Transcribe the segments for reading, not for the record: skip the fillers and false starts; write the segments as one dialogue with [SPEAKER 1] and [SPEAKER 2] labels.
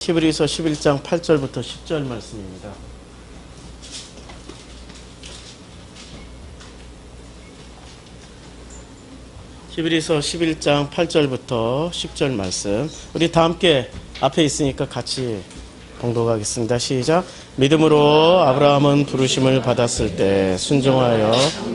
[SPEAKER 1] 히브리서 11장 8절부터 10절 말씀입니다. 히브리서 11장 8절부터 10절 말씀. 우리 다 함께 앞에 있으니까 같이 봉독하겠습니다. 시작. 믿음으로 아브라함은 부르심을 받았을 때 순종하여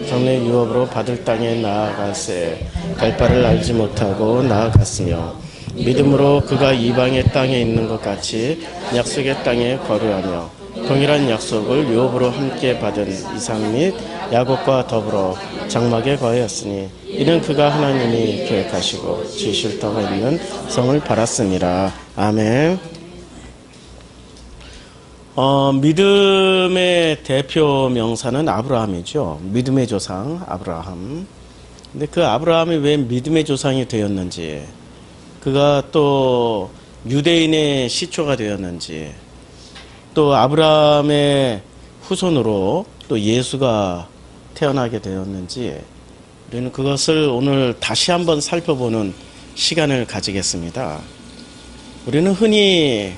[SPEAKER 1] 장래 유업으로 받을 땅에 나아갈새 갈 바를 알지 못하고 나아갔으며 믿음으로 그가 이방의 땅에 있는 것 같이 약속의 땅에 거류하며 동일한 약속을 유업으로 함께 받은 이삭 및 야곱과 더불어 장막에 거하였으니 이는 그가 하나님이 계획하시고 지으실 터가 있는 성을 바랐음이라. 아멘. 믿음의 대표 명사는 아브라함이죠. 믿음의 조상 아브라함. 근데 그 아브라함이 왜 믿음의 조상이 되었는지, 그가 또 유대인의 시초가 되었는지, 또 아브라함의 후손으로 또 예수가 태어나게 되었는지, 우리는 그것을 오늘 다시 한번 살펴보는 시간을 가지겠습니다. 우리는 흔히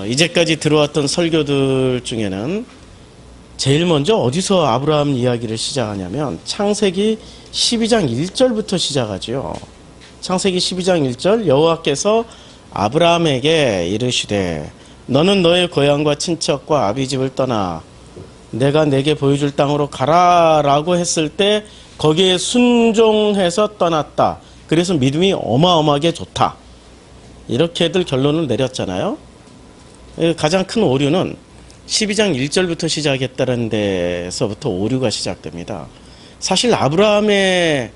[SPEAKER 1] 이제까지 들어왔던 설교들 중에는 제일 먼저 어디서 아브라함 이야기를 시작하냐면 창세기 12장 1절부터 시작하죠. 창세기 12장 1절, 여호와께서 아브라함에게 이르시되 너는 너의 고향과 친척과 아비집을 떠나 내가 내게 보여줄 땅으로 가라 라고 했을 때 거기에 순종해서 떠났다. 그래서 믿음이 어마어마하게 좋다. 이렇게들 결론을 내렸잖아요. 가장 큰 오류는 12장 1절부터 시작했다는 데서부터 오류가 시작됩니다. 사실 아브라함의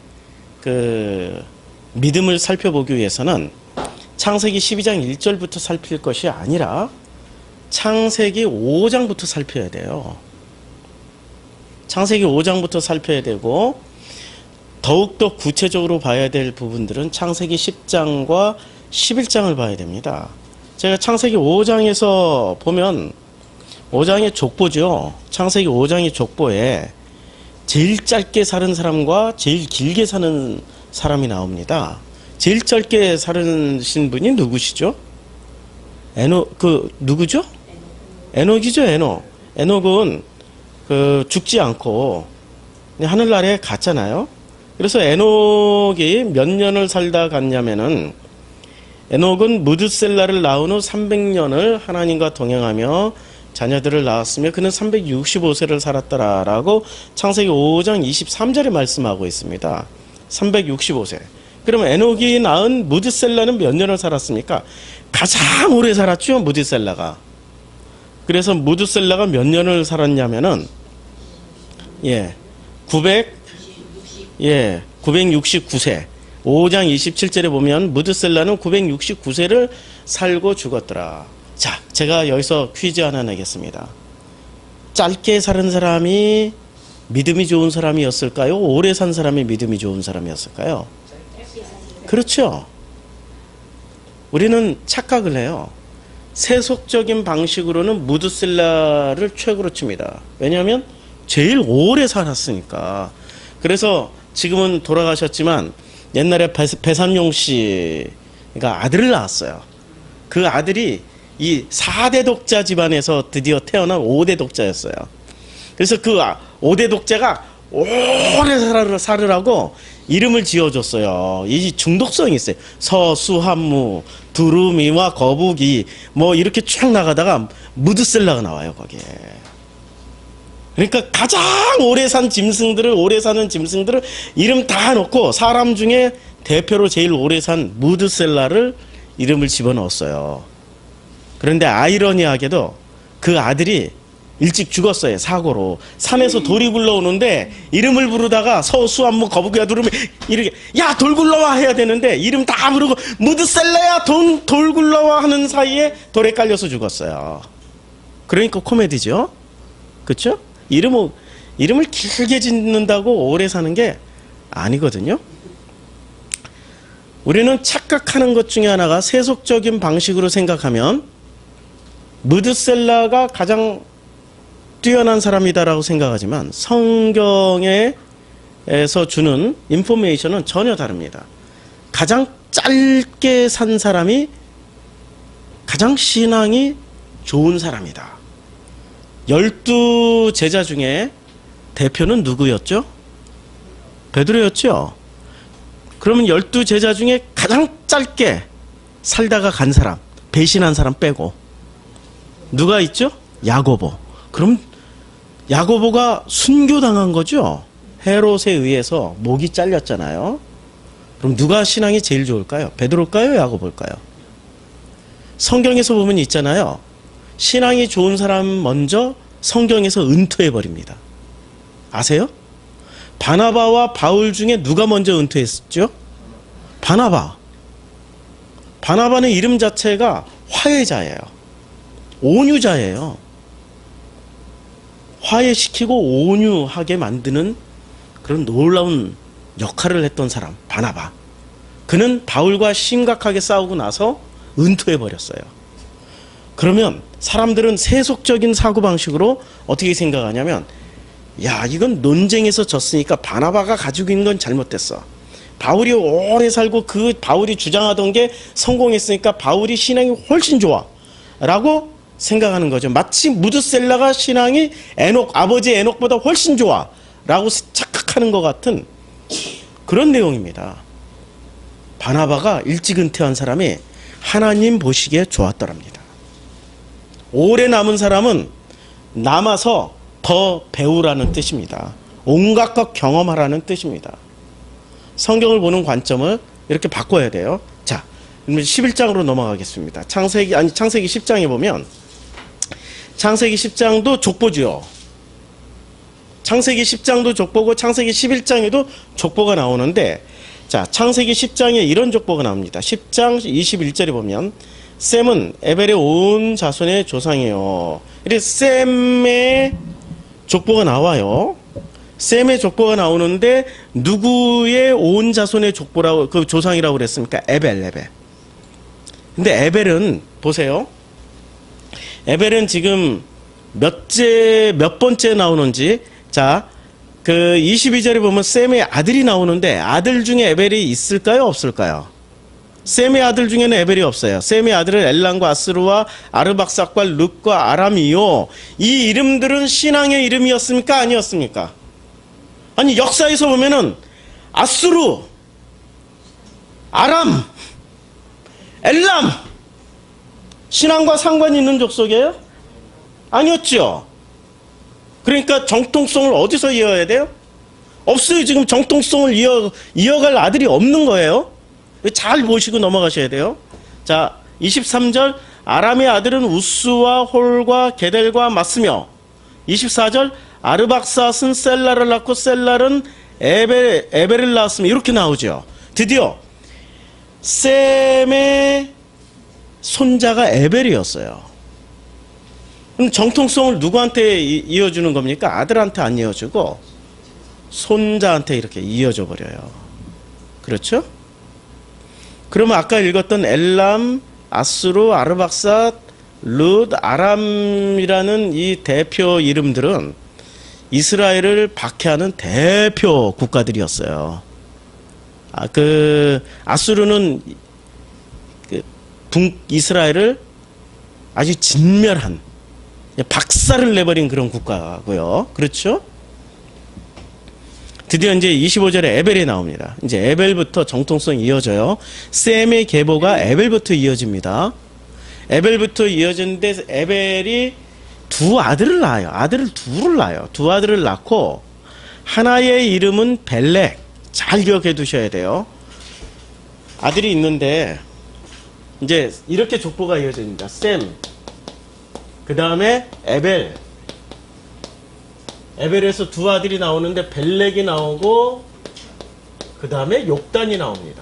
[SPEAKER 1] 믿음을 살펴보기 위해서는 창세기 12장 1절부터 살필 것이 아니라 창세기 5장부터 살펴야 돼요. 창세기 5장부터 살펴야 되고, 더욱더 구체적으로 봐야 될 부분들은 창세기 10장과 11장을 봐야 됩니다. 제가 창세기 5장에서 보면 5장의 족보죠. 창세기 5장의 족보에 제일 짧게 사는 사람과 제일 길게 사는 사람이 나옵니다. 제일 짧게 사신 분이 누구시죠? 누구죠? 에녹이죠, 에녹. 에녹은 죽지 않고 하늘나라에 갔잖아요. 그래서 에녹이 몇 년을 살다 갔냐면은, 에녹은 무드셀라를 낳은 후 300년을 하나님과 동행하며 자녀들을 낳았으며 그는 365세를 살았더라라고 창세기 5장 23절에 말씀하고 있습니다. 365세. 그러면 에녹이 낳은 무드셀라는 몇 년을 살았습니까? 가장 오래 살았죠, 무드셀라가. 그래서 무드셀라가 몇 년을 살았냐면은 969세. 5장 27절에 보면 무드셀라는 969세를 살고 죽었더라. 자, 제가 여기서 퀴즈 하나 내겠습니다. 짧게 사는 사람이 믿음이 좋은 사람이었을까요? 오래 산 사람이 믿음이 좋은 사람이었을까요? 그렇죠. 우리는 착각을 해요. 세속적인 방식으로는 무드셀라를 최고로 칩니다. 왜냐하면 제일 오래 살았으니까. 그래서 지금은 돌아가셨지만 옛날에 배삼용 씨가 아들을 낳았어요. 그 아들이 이 4대 독자 집안에서 드디어 태어난 5대 독자였어요. 그래서 그 5대 독자가 오래 살으라고 이름을 지어줬어요. 이 중독성이 있어요. 서수한무, 두루미와 거북이 뭐 이렇게 쭉 나가다가 무드셀라가 나와요, 거기에. 그러니까 가장 오래 산 짐승들을, 오래 사는 짐승들을 이름 다 놓고 사람 중에 대표로 제일 오래 산 무드셀라를 이름을 집어넣었어요. 그런데 아이러니하게도 그 아들이 일찍 죽었어요. 사고로. 산에서 돌이 굴러오는데 이름을 부르다가 서수한무, 거북이와 두루미 이렇게 야 돌 굴러와 해야 되는데 이름 다 부르고 무드셀라야 돌 굴러와 하는 사이에 돌에 깔려서 죽었어요. 그러니까 코미디죠. 그렇죠? 이름을 길게 짓는다고 오래 사는 게 아니거든요. 우리는 착각하는 것 중에 하나가 세속적인 방식으로 생각하면 무드셀라가 가장 뛰어난 사람이다라고 생각하지만 성경에서 주는 인포메이션은 전혀 다릅니다. 가장 짧게 산 사람이 가장 신앙이 좋은 사람이다. 12제자 중에 대표는 누구였죠? 베드로였죠. 그러면 12제자 중에 가장 짧게 살다가 간 사람, 배신한 사람 빼고 누가 있죠? 야고보. 그럼 야고보가 순교당한 거죠. 헤롯에 의해서 목이 잘렸잖아요. 그럼 누가 신앙이 제일 좋을까요? 베드로일까요? 야고보일까요? 성경에서 보면 있잖아요. 신앙이 좋은 사람 먼저 성경에서 은퇴해버립니다. 아세요? 바나바와 바울 중에 누가 먼저 은퇴했죠? 바나바. 바나바는 이름 자체가 화해자예요. 온유자예요. 화해시키고 온유하게 만드는 그런 놀라운 역할을 했던 사람, 바나바. 그는 바울과 심각하게 싸우고 나서 은퇴해버렸어요. 그러면 사람들은 세속적인 사고방식으로 어떻게 생각하냐면, 야, 이건 논쟁에서 졌으니까 바나바가 가지고 있는 건 잘못됐어. 바울이 오래 살고 그 바울이 주장하던 게 성공했으니까 바울이 신앙이 훨씬 좋아 라고 생각하는 거죠. 마치 무드셀라가 신앙이 아버지 에녹보다 훨씬 좋아 라고 착각하는 것 같은 그런 내용입니다. 바나바가 일찍 은퇴한 사람이 하나님 보시기에 좋았더랍니다. 오래 남은 사람은 남아서 더 배우라는 뜻입니다. 온갖 것 경험하라는 뜻입니다. 성경을 보는 관점을 이렇게 바꿔야 돼요. 자, 11장으로 넘어가겠습니다. 창세기 10장에 보면 창세기 10장도 족보죠. 창세기 10장도 족보고 창세기 11장에도 족보가 나오는데, 자, 창세기 10장에 이런 족보가 나옵니다. 10장 21절에 보면 셈은 에벨의 온 자손의 조상이에요. 이렇게 셈의 족보가 나와요. 셈의 족보가 나오는데 누구의 온 자손의 족보라고, 그 조상이라고 그랬습니까? 에벨. 근데 에벨은 보세요. 에벨은 지금 몇 번째 나오는지. 자, 그 22절에 보면 셈의 아들이 나오는데 아들 중에 에벨이 있을까요? 없을까요? 셈의 아들 중에는 에벨이 없어요. 셈의 아들은 엘람과 아스루와 아르박삭과 룻과 아람이요. 이 이름들은 신앙의 이름이었습니까? 아니었습니까? 아니, 역사에서 보면은 아스루, 아람, 엘람, 신앙과 상관이 있는 족속이에요? 아니었죠. 그러니까 정통성을 어디서 이어야 돼요? 없어요. 지금 정통성을 이어갈 아들이 없는 거예요. 잘 보시고 넘어가셔야 돼요. 자, 23절, 아람의 아들은 우스와 홀과 게델과 맞으며, 24절, 아르박삿은 셀라를 낳고 셀랄은 에벨을 낳았으며, 이렇게 나오죠. 드디어 셈의 손자가 에벨이었어요. 그럼 정통성을 누구한테 이어주는 겁니까? 아들한테 안 이어주고 손자한테 이렇게 이어져 버려요. 그렇죠? 그러면 아까 읽었던 엘람, 아스루, 아르박삿, 룻, 아람이라는 이 대표 이름들은 이스라엘을 박해하는 대표 국가들이었어요. 아수르는 북이스라엘을 아주 진멸한, 박살을 내버린 그런 국가고요. 그렇죠? 드디어 이제 25절에 에벨이 나옵니다. 이제 에벨부터 정통성이 이어져요. 셈의 계보가 에벨부터 이어집니다. 에벨부터 이어지는데 에벨이 두 아들을 낳아요. 아들을 둘을 낳아요. 두 아들을 낳고 하나의 이름은 벨렉. 잘 기억해 두셔야 돼요. 아들이 있는데 이제 이렇게 족보가 이어집니다. 셈, 그 다음에 에벨. 에벨에서 두 아들이 나오는데 벨렉이 나오고 그 다음에 욕단이 나옵니다.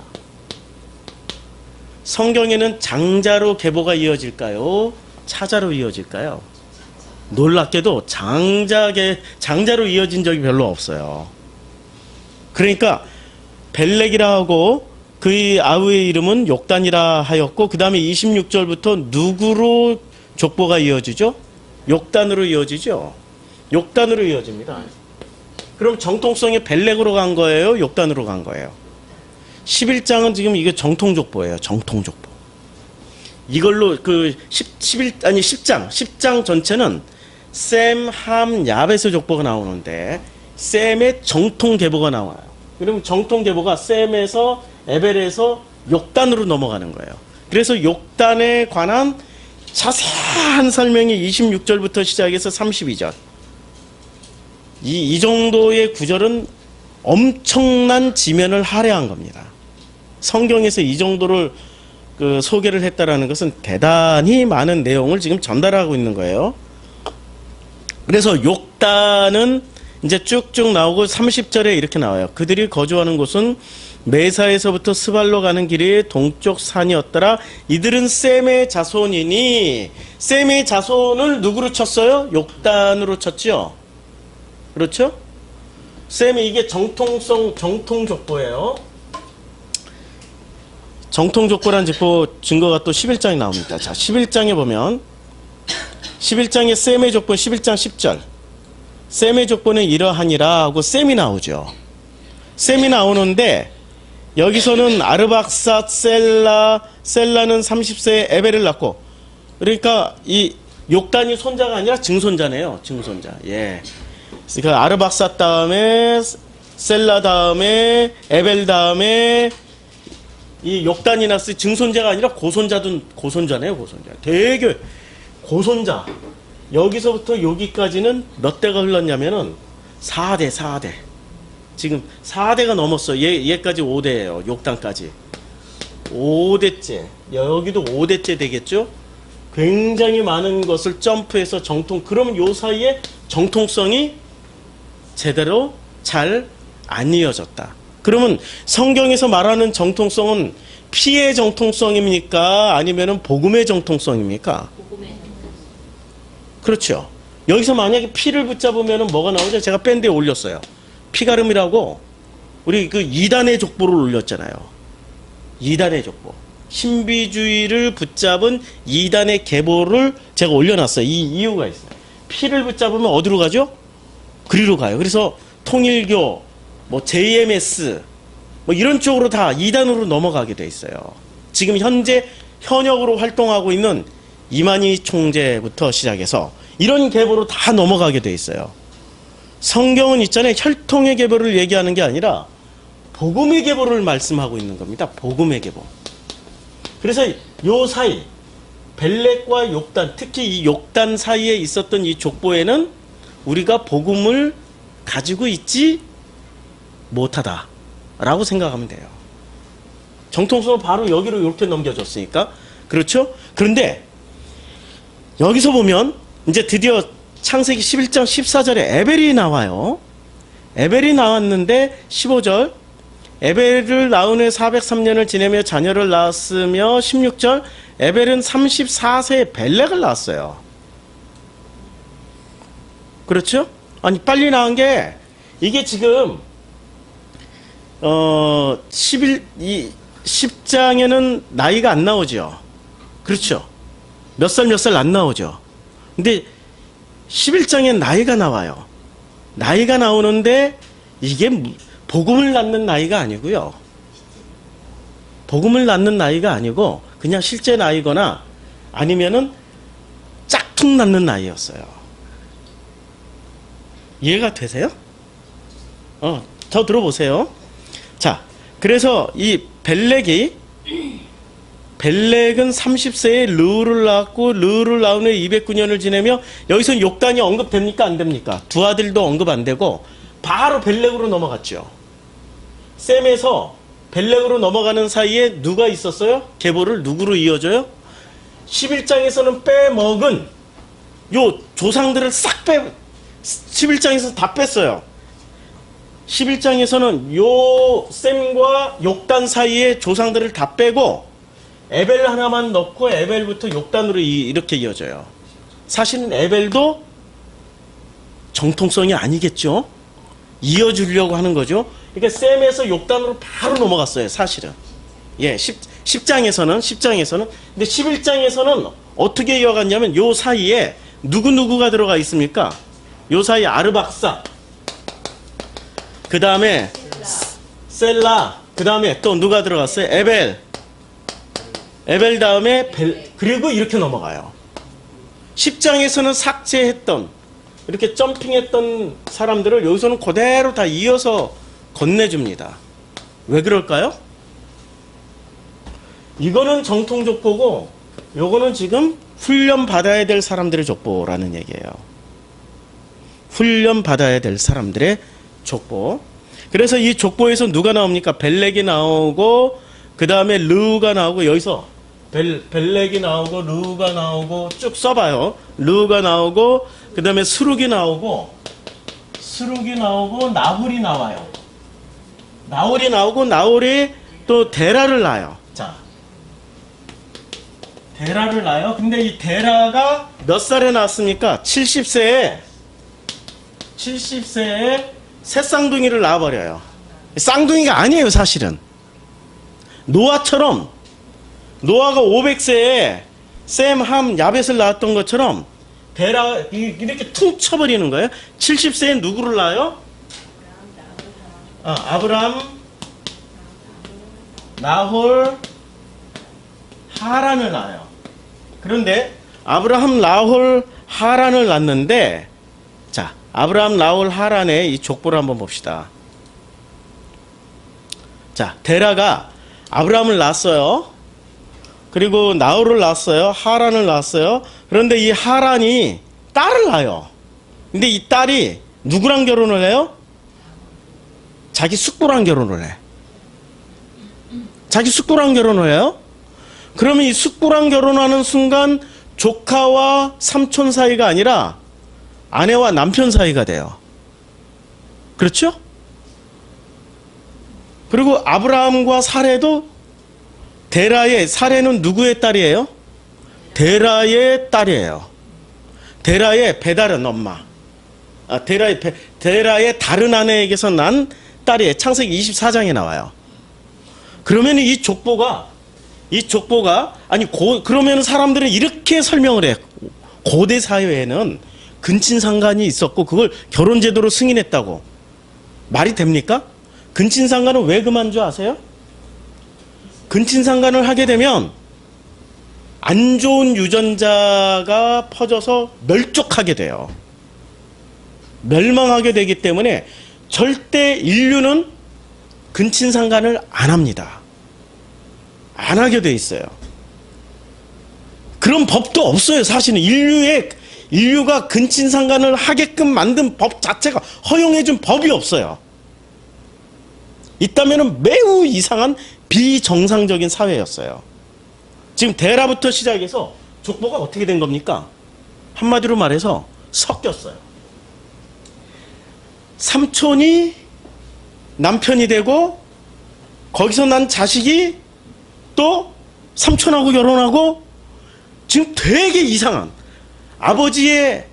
[SPEAKER 1] 성경에는 장자로 계보가 이어질까요? 차자로 이어질까요? 놀랍게도 장자로 이어진 적이 별로 없어요. 그러니까 벨렉이라 하고 그의 아우의 이름은 욕단이라 하였고, 그 다음에 26절부터 누구로 족보가 이어지죠? 욕단으로 이어지죠. 욕단으로 이어집니다. 그럼 정통성이 벨렉으로 간 거예요? 욕단으로 간 거예요? 11장은 지금 이게 정통족보예요. 정통족보. 이걸로 그 10장 전체는 셈, 함, 야베스 족보가 나오는데 셈의 정통 계보가 나와요. 그러면 정통 계보가 셈에서 에벨에서 욕단으로 넘어가는 거예요. 그래서 욕단에 관한 자세한 설명이 26절부터 시작해서 32절. 이 정도의 구절은 엄청난 지면을 할애한 겁니다. 성경에서 이 정도를 소개를 했다라는 것은 대단히 많은 내용을 지금 전달하고 있는 거예요. 그래서 욕단은 이제 쭉쭉 나오고 30절에 이렇게 나와요. 그들이 거주하는 곳은 메사에서부터 스발로 가는 길이 동쪽 산이었더라. 이들은 셈의 자손이니, 셈의 자손을 누구로 쳤어요? 욕단으로 쳤죠. 그렇죠? 셈이 이게 정통족보예요. 정통족보란 증거가 또 11장에 나옵니다. 자, 11장에 보면 11장에 셈의 족보 11장 10절. 셈의 족보는 이러하니라 하고 셈이 나오죠. 셈이 나오는데 여기서는 아르박삿 셀라는 30세에 에벨을 낳고, 그러니까 이 욕단이 손자가 아니라 증손자네요. 증손자. 예. 그러니까 아르박삿 다음에 셀라 다음에 에벨 다음에 이 욕단이 났을 증손자가 아니라 고손자네요. 고손자. 되게 고손자. 여기서부터 여기까지는 몇 대가 흘렀냐면은 4대. 지금 4대가 넘었어. 얘까지 5대예요. 욕단까지. 5대째. 여기도 5대째 되겠죠? 굉장히 많은 것을 점프해서 그러면 요 사이에 정통성이 제대로 잘 안 이어졌다. 그러면 성경에서 말하는 정통성은 피의 정통성입니까? 아니면은 복음의 정통성입니까? 그렇죠. 여기서 만약에 피를 붙잡으면 뭐가 나오죠? 제가 밴드에 올렸어요. 피가름이라고 우리 그 2단의 족보를 올렸잖아요. 2단의 족보. 신비주의를 붙잡은 2단의 계보를 제가 올려놨어요. 이 이유가 있어요. 피를 붙잡으면 어디로 가죠? 그리로 가요. 그래서 통일교, JMS, 이런 쪽으로 다 2단으로 넘어가게 돼 있어요. 지금 현재 현역으로 활동하고 있는 이만희 총재부터 시작해서 이런 계보로 다 넘어가게 돼 있어요. 성경은 있잖아요. 혈통의 계보를 얘기하는 게 아니라 복음의 계보를 말씀하고 있는 겁니다. 복음의 계보. 그래서 요 사이, 벨렉과 욕단, 특히 이 욕단 사이에 있었던 이 족보에는 우리가 복음을 가지고 있지 못하다라고 생각하면 돼요. 정통성은 바로 여기로 이렇게 넘겨줬으니까. 그렇죠? 그런데 여기서 보면 이제 드디어 창세기 11장 14절에 에벨이 나와요. 에벨이 나왔는데 15절 에벨을 낳은 후에 403년을 지내며 자녀를 낳았으며 16절 에벨은 34세에 벨렉을 낳았어요. 그렇죠? 아니 빨리 낳은 게 이게 지금 10장에는 나이가 안 나오죠. 그렇죠? 몇 살 안 나오죠. 근데 11장엔 나이가 나와요. 나이가 나오는데 이게 복음을 낳는 나이가 아니고요. 복음을 낳는 나이가 아니고 그냥 실제 나이거나 아니면은 짝퉁 낳는 나이였어요. 이해가 되세요? 더 들어보세요. 자, 그래서 이 벨렉은 30세에 르우를 낳았고 르우를 낳은 후에 209년을 지내며 여기서 욕단이 언급됩니까? 안 됩니까? 두 아들도 언급 안 되고 바로 벨렉으로 넘어갔죠. 셈에서 벨렉으로 넘어가는 사이에 누가 있었어요? 계보를 누구로 이어져요? 11장에서는 빼먹은 요 조상들을 11장에서 다 뺐어요. 11장에서는 요 셈과 욕단 사이에 조상들을 다 빼고 에벨 하나만 넣고 에벨부터 욕단으로 이렇게 이어져요. 사실은 에벨도 정통성이 아니겠죠. 이어주려고 하는 거죠. 그러니까 셈에서 욕단으로 바로 넘어갔어요. 사실은. 예, 10장에서는 근데 11장에서는 어떻게 이어갔냐면 요 사이에 누구가 들어가 있습니까? 요 사이에 아르박사, 그 다음에 셀라, 그 다음에 또 누가 들어갔어요? 에벨, 에벨 다음에 그리고 이렇게 넘어가요. 10장에서는 삭제했던 이렇게 점핑했던 사람들을 여기서는 그대로 다 이어서 건네줍니다. 왜 그럴까요? 이거는 정통 족보고 요거는 지금 훈련 받아야 될 사람들의 족보라는 얘기예요. 훈련 받아야 될 사람들의 족보. 그래서 이 족보에서 누가 나옵니까? 벨렉이 나오고 그 다음에 르우가 나오고 여기서 벨렉이 나오고 르우가 나오고 쭉 써봐요. 르우가 나오고 그 다음에 스룩이 나오고 나홀이 나와요. 나홀이 나오고 나홀이 또 데라를 낳아요. 자, 데라를 낳아요. 근데 이 데라가 몇 살에 낳았습니까? 70세에 새 쌍둥이를 낳아버려요. 쌍둥이가 아니에요, 사실은. 노아처럼 노아가 500세에 셈, 함, 야벳을 낳았던 것처럼 데라 이렇게 퉁 쳐버리는 거예요. 70세에 누구를 낳아요? 아브람, 나홀, 하란을 낳아요. 그런데 아브라함, 나홀, 하란을 낳는데, 자, 아브라함, 나홀, 하란의 이 족보를 한번 봅시다. 자, 데라가 아브라함을 낳았어요. 그리고 나홀을 낳았어요. 하란을 낳았어요. 그런데 이 하란이 딸을 낳아요. 근데 이 딸이 누구랑 결혼을 해요? 자기 숙부랑 결혼을 해. 자기 숙부랑 결혼을 해요? 그러면 이 숙부랑 결혼하는 순간 조카와 삼촌 사이가 아니라 아내와 남편 사이가 돼요. 그렇죠? 그리고 아브라함과 사레도 사레는 누구의 딸이에요? 데라의 딸이에요. 데라의 배다른 엄마. 데라의 다른 아내에게서 난 딸이에요. 창세기 24장에 나와요. 그러면 이 족보가 그러면 사람들은 이렇게 설명을 해. 고대 사회에는 근친상간이 있었고 그걸 결혼제도로 승인했다고. 말이 됩니까? 근친상간은 왜 그만 줄 아세요? 근친상간을 하게 되면 안 좋은 유전자가 퍼져서 멸족하게 돼요. 멸망하게 되기 때문에 절대 인류는 근친상간을 안 합니다. 안 하게 돼 있어요. 그런 법도 없어요. 사실은 인류가 근친상간을 하게끔 만든 법 자체가 허용해준 법이 없어요. 있다면 매우 이상한 비정상적인 사회였어요. 지금 데라부터 시작해서 족보가 어떻게 된 겁니까? 한마디로 말해서 섞였어요. 삼촌이 남편이 되고 거기서 난 자식이 또 삼촌하고 결혼하고 지금 되게 이상한 아버지의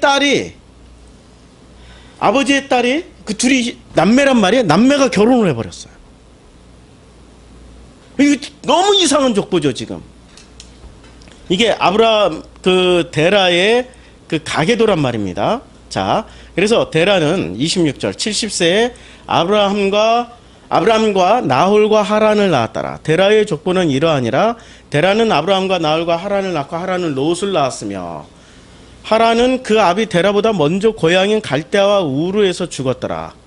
[SPEAKER 1] 딸이 그 둘이 남매란 말이에요. 남매가 결혼을 해버렸어요. 이게 너무 이상한 족보죠 지금. 이게 아브라함 데라의 가계도란 말입니다. 자, 그래서 데라는 26절 70세에 아브라함과 나홀과 하란을 낳았더라. 데라의 족보는 이러하니라. 데라는 아브라함과 나홀과 하란을 낳고 하란은 롯을 낳았으며 하란은 그 아비 데라보다 먼저 고향인 갈대아와 우르에서 죽었더라.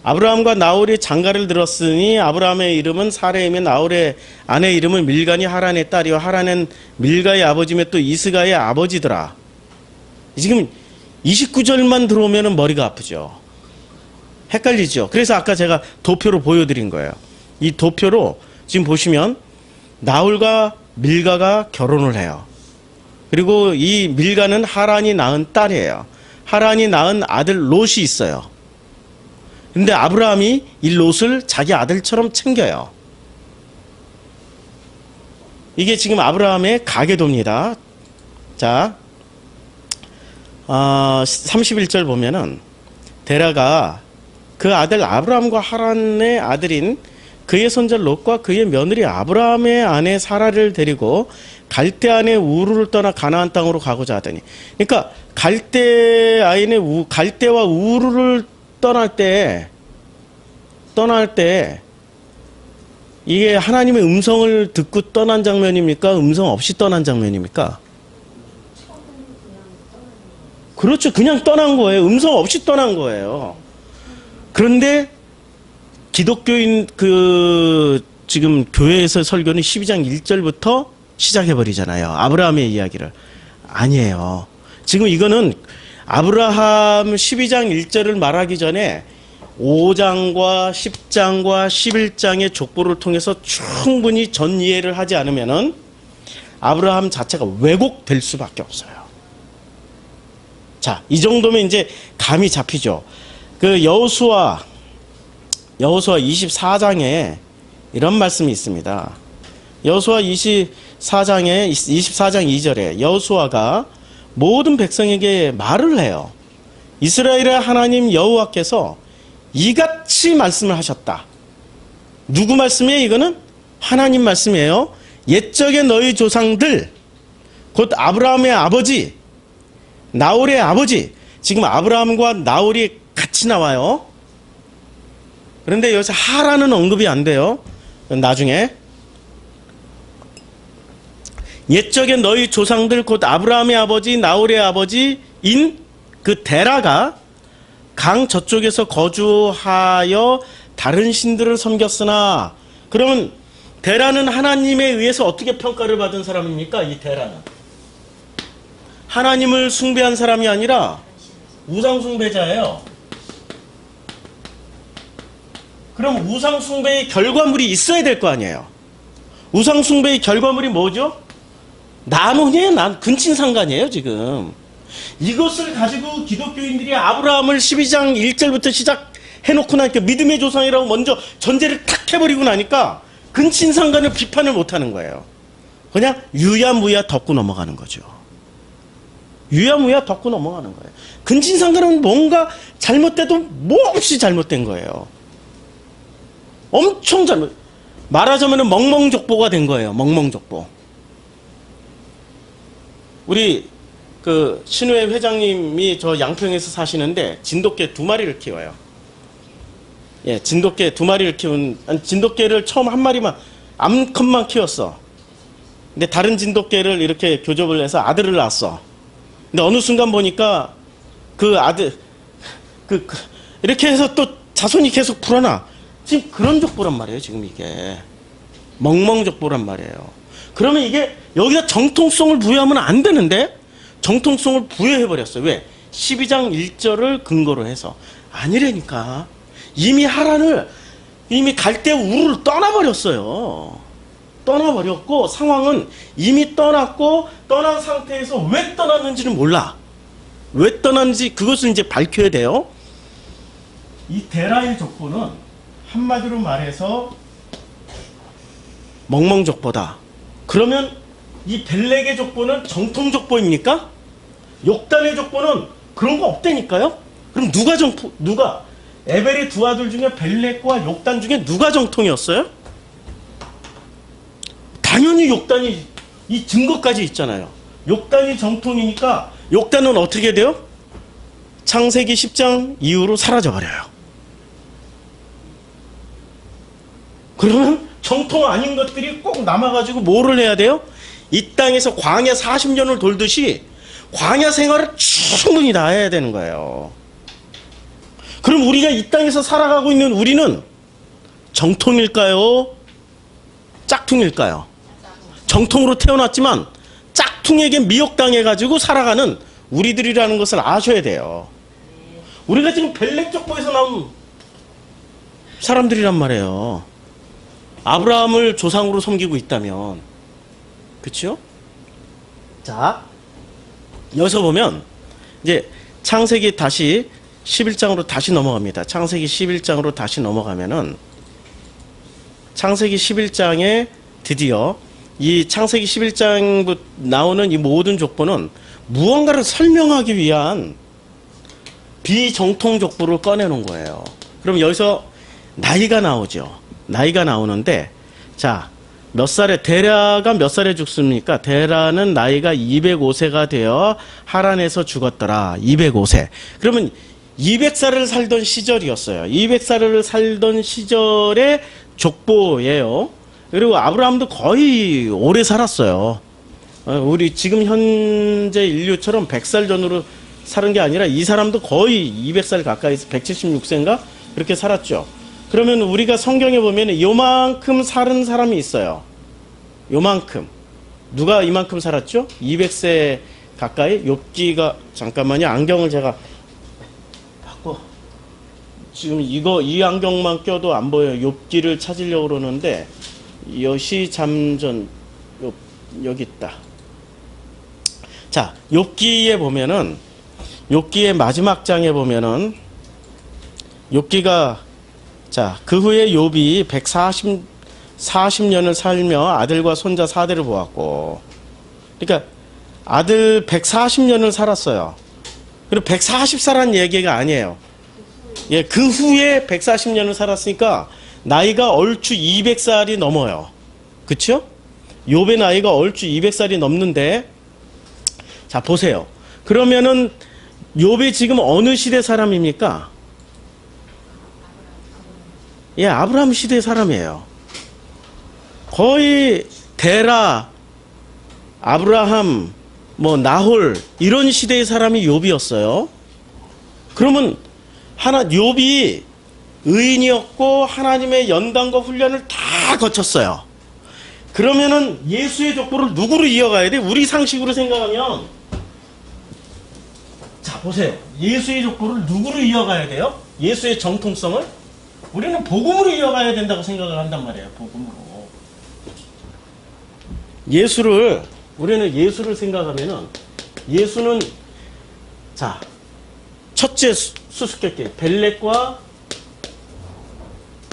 [SPEAKER 1] 아브라함과 나홀이 장가를 들었으니 아브라함의 이름은 사레이며 나홀의 아내 이름은 밀간이 하란의 딸이요 하란은 밀가의 아버지며 또 이스가의 아버지더라. 지금 29절만 들어오면 머리가 아프죠. 헷갈리죠. 그래서 아까 제가 도표로 보여드린 거예요. 이 도표로 지금 보시면 나홀과 밀가가 결혼을 해요. 그리고 이 밀가는 하란이 낳은 딸이에요. 하란이 낳은 아들 롯이 있어요. 근데 아브라함이 이 롯을 자기 아들처럼 챙겨요. 이게 지금 아브라함의 가계도입니다. 자, 31절 보면은 데라가 그 아들 아브라함과 하란의 아들인 그의 손자 롯과 그의 며느리 아브라함의 아내 사라를 데리고 갈대아의 우르를 떠나 가나안 땅으로 가고자 하더니, 그러니까 갈대와 우르를 떠날 때 이게 하나님의 음성을 듣고 떠난 장면입니까? 음성 없이 떠난 장면입니까? 그렇죠. 그냥 떠난 거예요. 음성 없이 떠난 거예요. 그런데 기독교인 지금 교회에서 설교는 12장 1절부터 시작해버리잖아요. 아브라함의 이야기를. 아니에요. 지금 이거는 아브라함 12장 1절을 말하기 전에 5장과 10장과 11장의 족보를 통해서 충분히 전 이해를 하지 않으면은 아브라함 자체가 왜곡될 수밖에 없어요. 자, 이 정도면 이제 감이 잡히죠. 여호수아 24장에 이런 말씀이 있습니다. 여호수아 24장 2절에 여호수아가 모든 백성에게 말을 해요. 이스라엘의 하나님 여호와께서 이같이 말씀을 하셨다. 누구 말씀이에요? 이거는 하나님 말씀이에요. 옛적의 너희 조상들, 곧 아브라함의 아버지, 나홀의 아버지. 지금 아브라함과 나홀이 같이 나와요. 그런데 여기서 하라는 언급이 안 돼요. 나중에. 옛적의 너희 조상들, 곧 아브라함의 아버지, 나홀의 아버지인 그 데라가 강 저쪽에서 거주하여 다른 신들을 섬겼으나, 그러면 데라는 하나님에 의해서 어떻게 평가를 받은 사람입니까? 이 데라는 하나님을 숭배한 사람이 아니라 우상 숭배자예요. 그럼 우상 숭배의 결과물이 있어야 될 거 아니에요. 우상 숭배의 결과물이 뭐죠? 나누냐, 근친상간이에요 지금. 이것을 가지고 기독교인들이 아브라함을 12장 1절부터 시작해놓고 나니까 믿음의 조상이라고 먼저 전제를 탁 해버리고 나니까 근친상간을 비판을 못하는 거예요. 그냥 유야무야 덮고 넘어가는 거죠. 유야무야 덮고 넘어가는 거예요. 근친상간은 뭔가 잘못돼도 몹시 잘못된 거예요. 엄청 말하자면 멍멍족보가 된 거예요. 멍멍족보. 우리 신우회 회장님이 저 양평에서 사시는데 진돗개 2마리를 키워요. 예, 진돗개 2마리를 진돗개를 처음 1마리만 암컷만 키웠어. 근데 다른 진돗개를 이렇게 교접을 해서 아들을 낳았어. 근데 어느 순간 보니까 그 아들 이렇게 해서 또 자손이 계속 불어나. 지금 그런 족보란 말이에요. 지금 이게 멍멍족보란 말이에요. 그러면 이게 여기다 정통성을 부여하면 안 되는데 정통성을 부여해버렸어요. 왜? 12장 1절을 근거로 해서. 아니라니까. 이미 하란을 이미 갈대 우르를 떠나버렸어요. 떠나버렸고 상황은 이미 떠났고 떠난 상태에서 왜 떠났는지는 몰라. 왜 떠났는지 그것을 이제 밝혀야 돼요. 이 데라의 족보는 한마디로 말해서 멍멍족보다. 그러면 이 벨렉의 족보는 정통족보입니까? 욕단의 족보는 그런 거 없다니까요? 그럼 누가 에벨의 2 아들 중에 벨렉과 욕단 중에 누가 정통이었어요? 당연히 욕단이, 이 증거까지 있잖아요. 욕단이 정통이니까 욕단은 어떻게 돼요? 창세기 10장 이후로 사라져버려요. 그러면 정통 아닌 것들이 꼭 남아가지고 뭐를 해야 돼요? 이 땅에서 광야 40년을 돌듯이 광야 생활을 충분히 다 해야 되는 거예요. 그럼 우리가 이 땅에서 살아가고 있는 우리는 정통일까요? 짝퉁일까요? 정통으로 태어났지만 짝퉁에게 미혹당해가지고 살아가는 우리들이라는 것을 아셔야 돼요. 우리가 지금 벨렉 족보에서 나온 사람들이란 말이에요. 아브라함을 조상으로 섬기고 있다면. 그렇죠? 자, 여기서 보면 이제 창세기 다시 11장으로 다시 넘어갑니다. 창세기 11장으로 다시 넘어가면은 창세기 11장에 드디어 이 창세기 11장부터 나오는 이 모든 족보는 무언가를 설명하기 위한 비정통 족보를 꺼내놓은 거예요. 그럼 여기서 나이가 나오죠. 나이가 나오는데, 자, 데라가 몇 살에 죽습니까? 데라는 나이가 205세가 되어 하란에서 죽었더라. 205세. 그러면 200살을 살던 시절이었어요. 200살을 살던 시절에 족보예요. 그리고 아브라함도 거의 오래 살았어요. 우리 지금 현재 인류처럼 100살 전으로 사는 게 아니라 이 사람도 거의 200살 가까이 176세인가 그렇게 살았죠. 그러면 우리가 성경에 보면 요만큼 사는 사람이 있어요. 요만큼. 누가 이만큼 살았죠? 200세 가까이. 욥기가, 잠깐만요, 안경을 제가 바꿔. 지금 이 안경만 껴도 안 보여요. 욥기를 찾으려고 그러는데 여시잠전 여기 있다. 자, 욥기에 보면은, 욥기의 마지막 장에 보면은, 욥기가, 자, 그 후에 욥이 140년을 살며 아들과 손자 4대를 보았고, 그러니까 아들 140년을 살았어요. 그리고 140살한 얘기가 아니에요. 예, 그 후에 140년을 살았으니까 나이가 얼추 200살이 넘어요. 그쵸? 욥의 나이가 얼추 200살이 넘는데, 자, 보세요. 그러면은 욥이 지금 어느 시대 사람입니까? 예, 아브라함 시대 사람이에요. 거의 데라, 아브라함, 나홀 이런 시대의 사람이 욥이었어요. 그러면 욥이 의인이었고 하나님의 연단과 훈련을 다 거쳤어요. 그러면은 예수의 족보를 누구로 이어가야 돼? 우리 상식으로 생각하면, 자, 보세요. 예수의 족보를 누구로 이어가야 돼요? 예수의 정통성을? 우리는 복음으로 이어가야 된다고 생각을 한단 말이에요. 복음으로. 우리는 예수를 생각하면은, 예수는, 자, 첫째 수수께끼, 벨렉과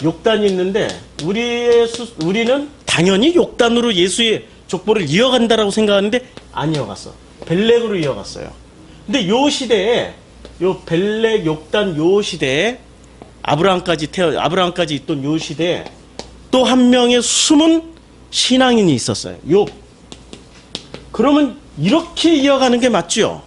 [SPEAKER 1] 욕단이 있는데, 우리는 당연히 욕단으로 예수의 족보를 이어간다라고 생각하는데, 안 이어갔어. 벨렉으로 이어갔어요. 근데 요 시대에, 요 벨렉, 욕단 요 시대에, 아브라함까지 있던 요 시대에, 또 한 명의 숨은 신앙인이 있었어요. 욥. 그러면 이렇게 이어가는 게 맞죠?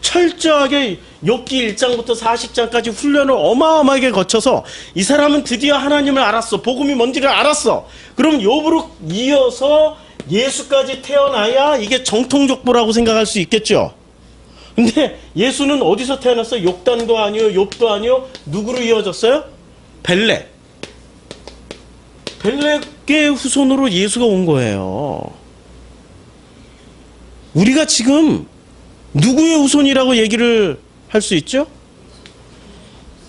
[SPEAKER 1] 철저하게 욥기 1장부터 40장까지 훈련을 어마어마하게 거쳐서 이 사람은 드디어 하나님을 알았어. 복음이 뭔지를 알았어. 그럼 욥으로 이어서 예수까지 태어나야 이게 정통족보라고 생각할 수 있겠죠? 근데 예수는 어디서 태어났어요? 욕단도 아니요, 욥도 아니요. 누구로 이어졌어요? 벨렉. 벨렉의 후손으로 예수가 온 거예요. 우리가 지금 누구의 후손이라고 얘기를 할 수 있죠?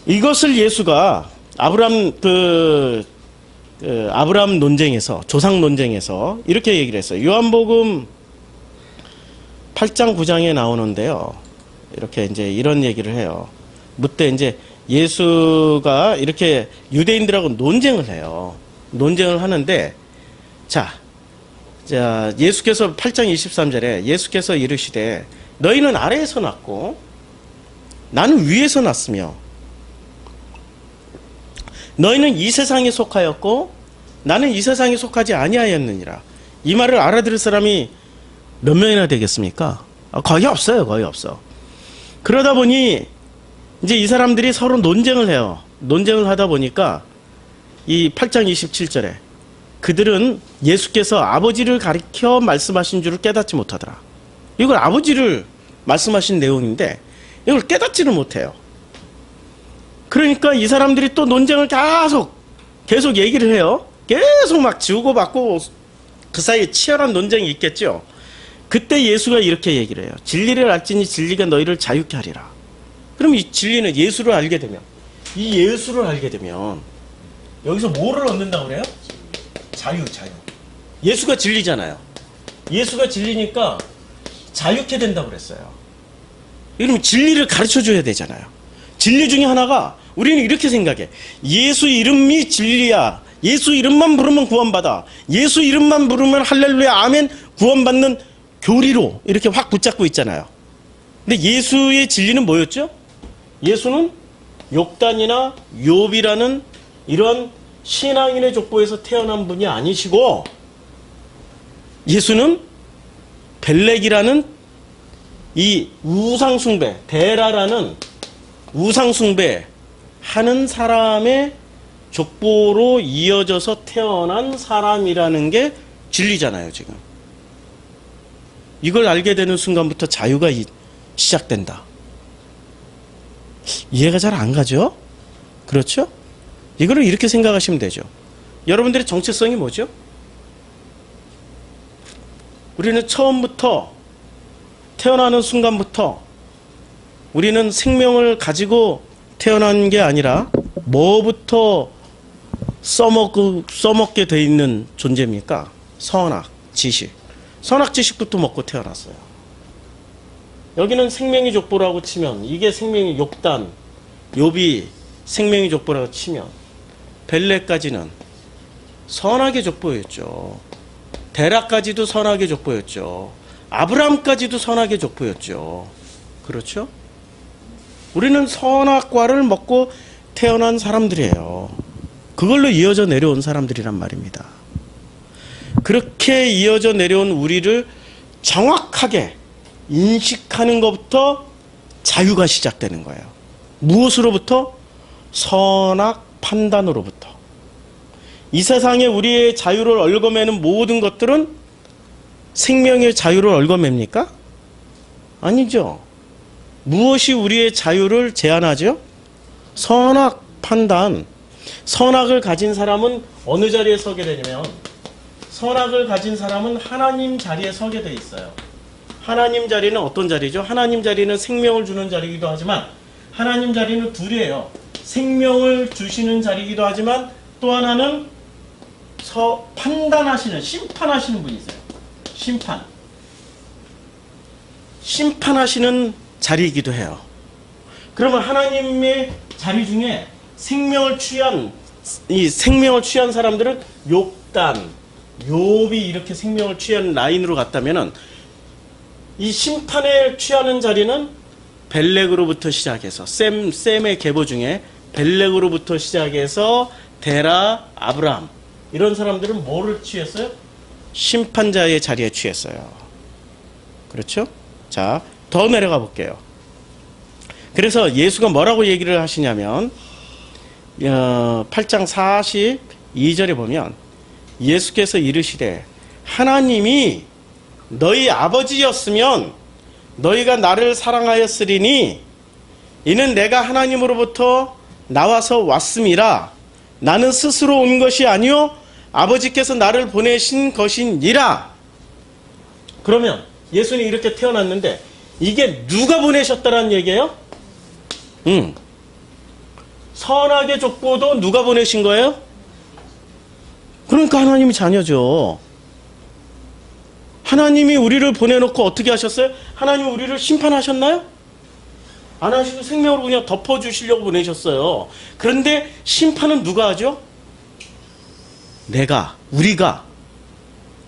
[SPEAKER 1] 이것을 예수가 아브라함 논쟁에서, 조상 논쟁에서 이렇게 얘기를 했어요. 요한복음 8장 9장에 나오는데요. 이렇게 이제 이런 얘기를 해요. 그때 이제 예수가 이렇게 유대인들하고 논쟁을 해요. 논쟁을 하는데, 자, 예수께서 8장 23절에 예수께서 이르시되 너희는 아래에서 났고 나는 위에서 났으며 너희는 이 세상에 속하였고 나는 이 세상에 속하지 아니하였느니라. 이 말을 알아들을 사람이 몇 명이나 되겠습니까? 거의 없어요. 거의 없어. 그러다 보니 이제 이 사람들이 서로 논쟁을 해요. 논쟁을 하다 보니까 이 8장 27절에 그들은 예수께서 아버지를 가리켜 말씀하신 줄을 깨닫지 못하더라. 이걸 아버지를 말씀하신 내용인데 이걸 깨닫지를 못해요. 그러니까 이 사람들이 또 논쟁을 계속 얘기를 해요. 계속 막 주고받고 그 사이에 치열한 논쟁이 있겠죠. 그때 예수가 이렇게 얘기를 해요. 진리를 알지니 진리가 너희를 자유케 하리라. 그럼 이 진리는 예수를 알게 되면, 여기서 뭐를 얻는다고 그래요? 자유. 예수가 진리잖아요. 예수가 진리니까 자유케 된다고 그랬어요. 그러면 진리를 가르쳐 줘야 되잖아요. 진리 중에 하나가 우리는 이렇게 생각해. 예수 이름이 진리야. 예수 이름만 부르면 구원받아. 예수 이름만 부르면 할렐루야 아멘 구원받는 교리로 이렇게 확 붙잡고 있잖아요. 근데 예수의 진리는 뭐였죠? 예수는 욕단이나 욥이라는 이런 신앙인의 족보에서 태어난 분이 아니시고, 예수는 벨렉이라는 이 우상숭배, 데라라는 우상숭배 하는 사람의 족보로 이어져서 태어난 사람이라는 게 진리잖아요, 지금. 이걸 알게 되는 순간부터 자유가 시작된다. 이해가 잘 안 가죠? 그렇죠? 이거를 이렇게 생각하시면 되죠. 여러분들의 정체성이 뭐죠? 우리는 처음부터 태어나는 순간부터 우리는 생명을 가지고 태어난 게 아니라 뭐부터 써먹게 돼 있는 존재입니까? 선악, 지식. 선악, 지식부터 먹고 태어났어요. 여기는 생명의 족보라고 치면, 이게 생명의 욥단, 욥이 생명의 족보라고 치면 벨레까지는 선악의 족보였죠. 데라까지도 선악의 족보였죠. 아브람까지도 선악의 족보였죠. 그렇죠? 우리는 선악과를 먹고 태어난 사람들이에요. 그걸로 이어져 내려온 사람들이란 말입니다. 그렇게 이어져 내려온 우리를 정확하게 인식하는 것부터 자유가 시작되는 거예요. 무엇으로부터? 선악 판단으로부터. 이 세상에 우리의 자유를 얽어매는 모든 것들은 생명의 자유를 얽어맵니까? 아니죠. 무엇이 우리의 자유를 제한하죠? 선악 판단. 선악을 가진 사람은 어느 자리에 서게 되냐면, 선악을 가진 사람은 하나님 자리에 서게 돼 있어요. 하나님 자리는 어떤 자리죠? 하나님 자리는 생명을 주는 자리이기도 하지만, 하나님 자리는 둘이에요. 생명을 주시는 자리이기도 하지만 또 하나는 판단하시는, 심판하시는 분이세요. 심판하시는 자리이기도 해요. 그러면 하나님의 자리 중에 생명을 취한 사람들은 욥단, 욥이 이렇게 생명을 취한 라인으로 갔다면은, 이 심판에 취하는 자리는 벨렉으로부터 시작해서 셈의 계보 중에 벨렉으로부터 시작해서 데라, 아브람, 이런 사람들은 뭐를 취했어요? 심판자의 자리에 취했어요. 그렇죠? 자, 더 내려가 볼게요. 그래서 예수가 뭐라고 얘기를 하시냐면 8장 42절에 보면 예수께서 이르시되 하나님이 너희 아버지였으면 너희가 나를 사랑하였으리니 이는 내가 하나님으로부터 나와서 왔음이라. 나는 스스로 온 것이 아니요 아버지께서 나를 보내신 것이니라. 그러면 예수는 이렇게 태어났는데 이게 누가 보내셨다라는 얘기예요? 선악의 족보도 누가 보내신 거예요? 그러니까 하나님이 자녀죠. 하나님이 우리를 보내놓고 어떻게 하셨어요? 하나님이 우리를 심판하셨나요? 안 하시고 생명으로 그냥 덮어주시려고 보내셨어요. 그런데 심판은 누가 하죠? 우리가.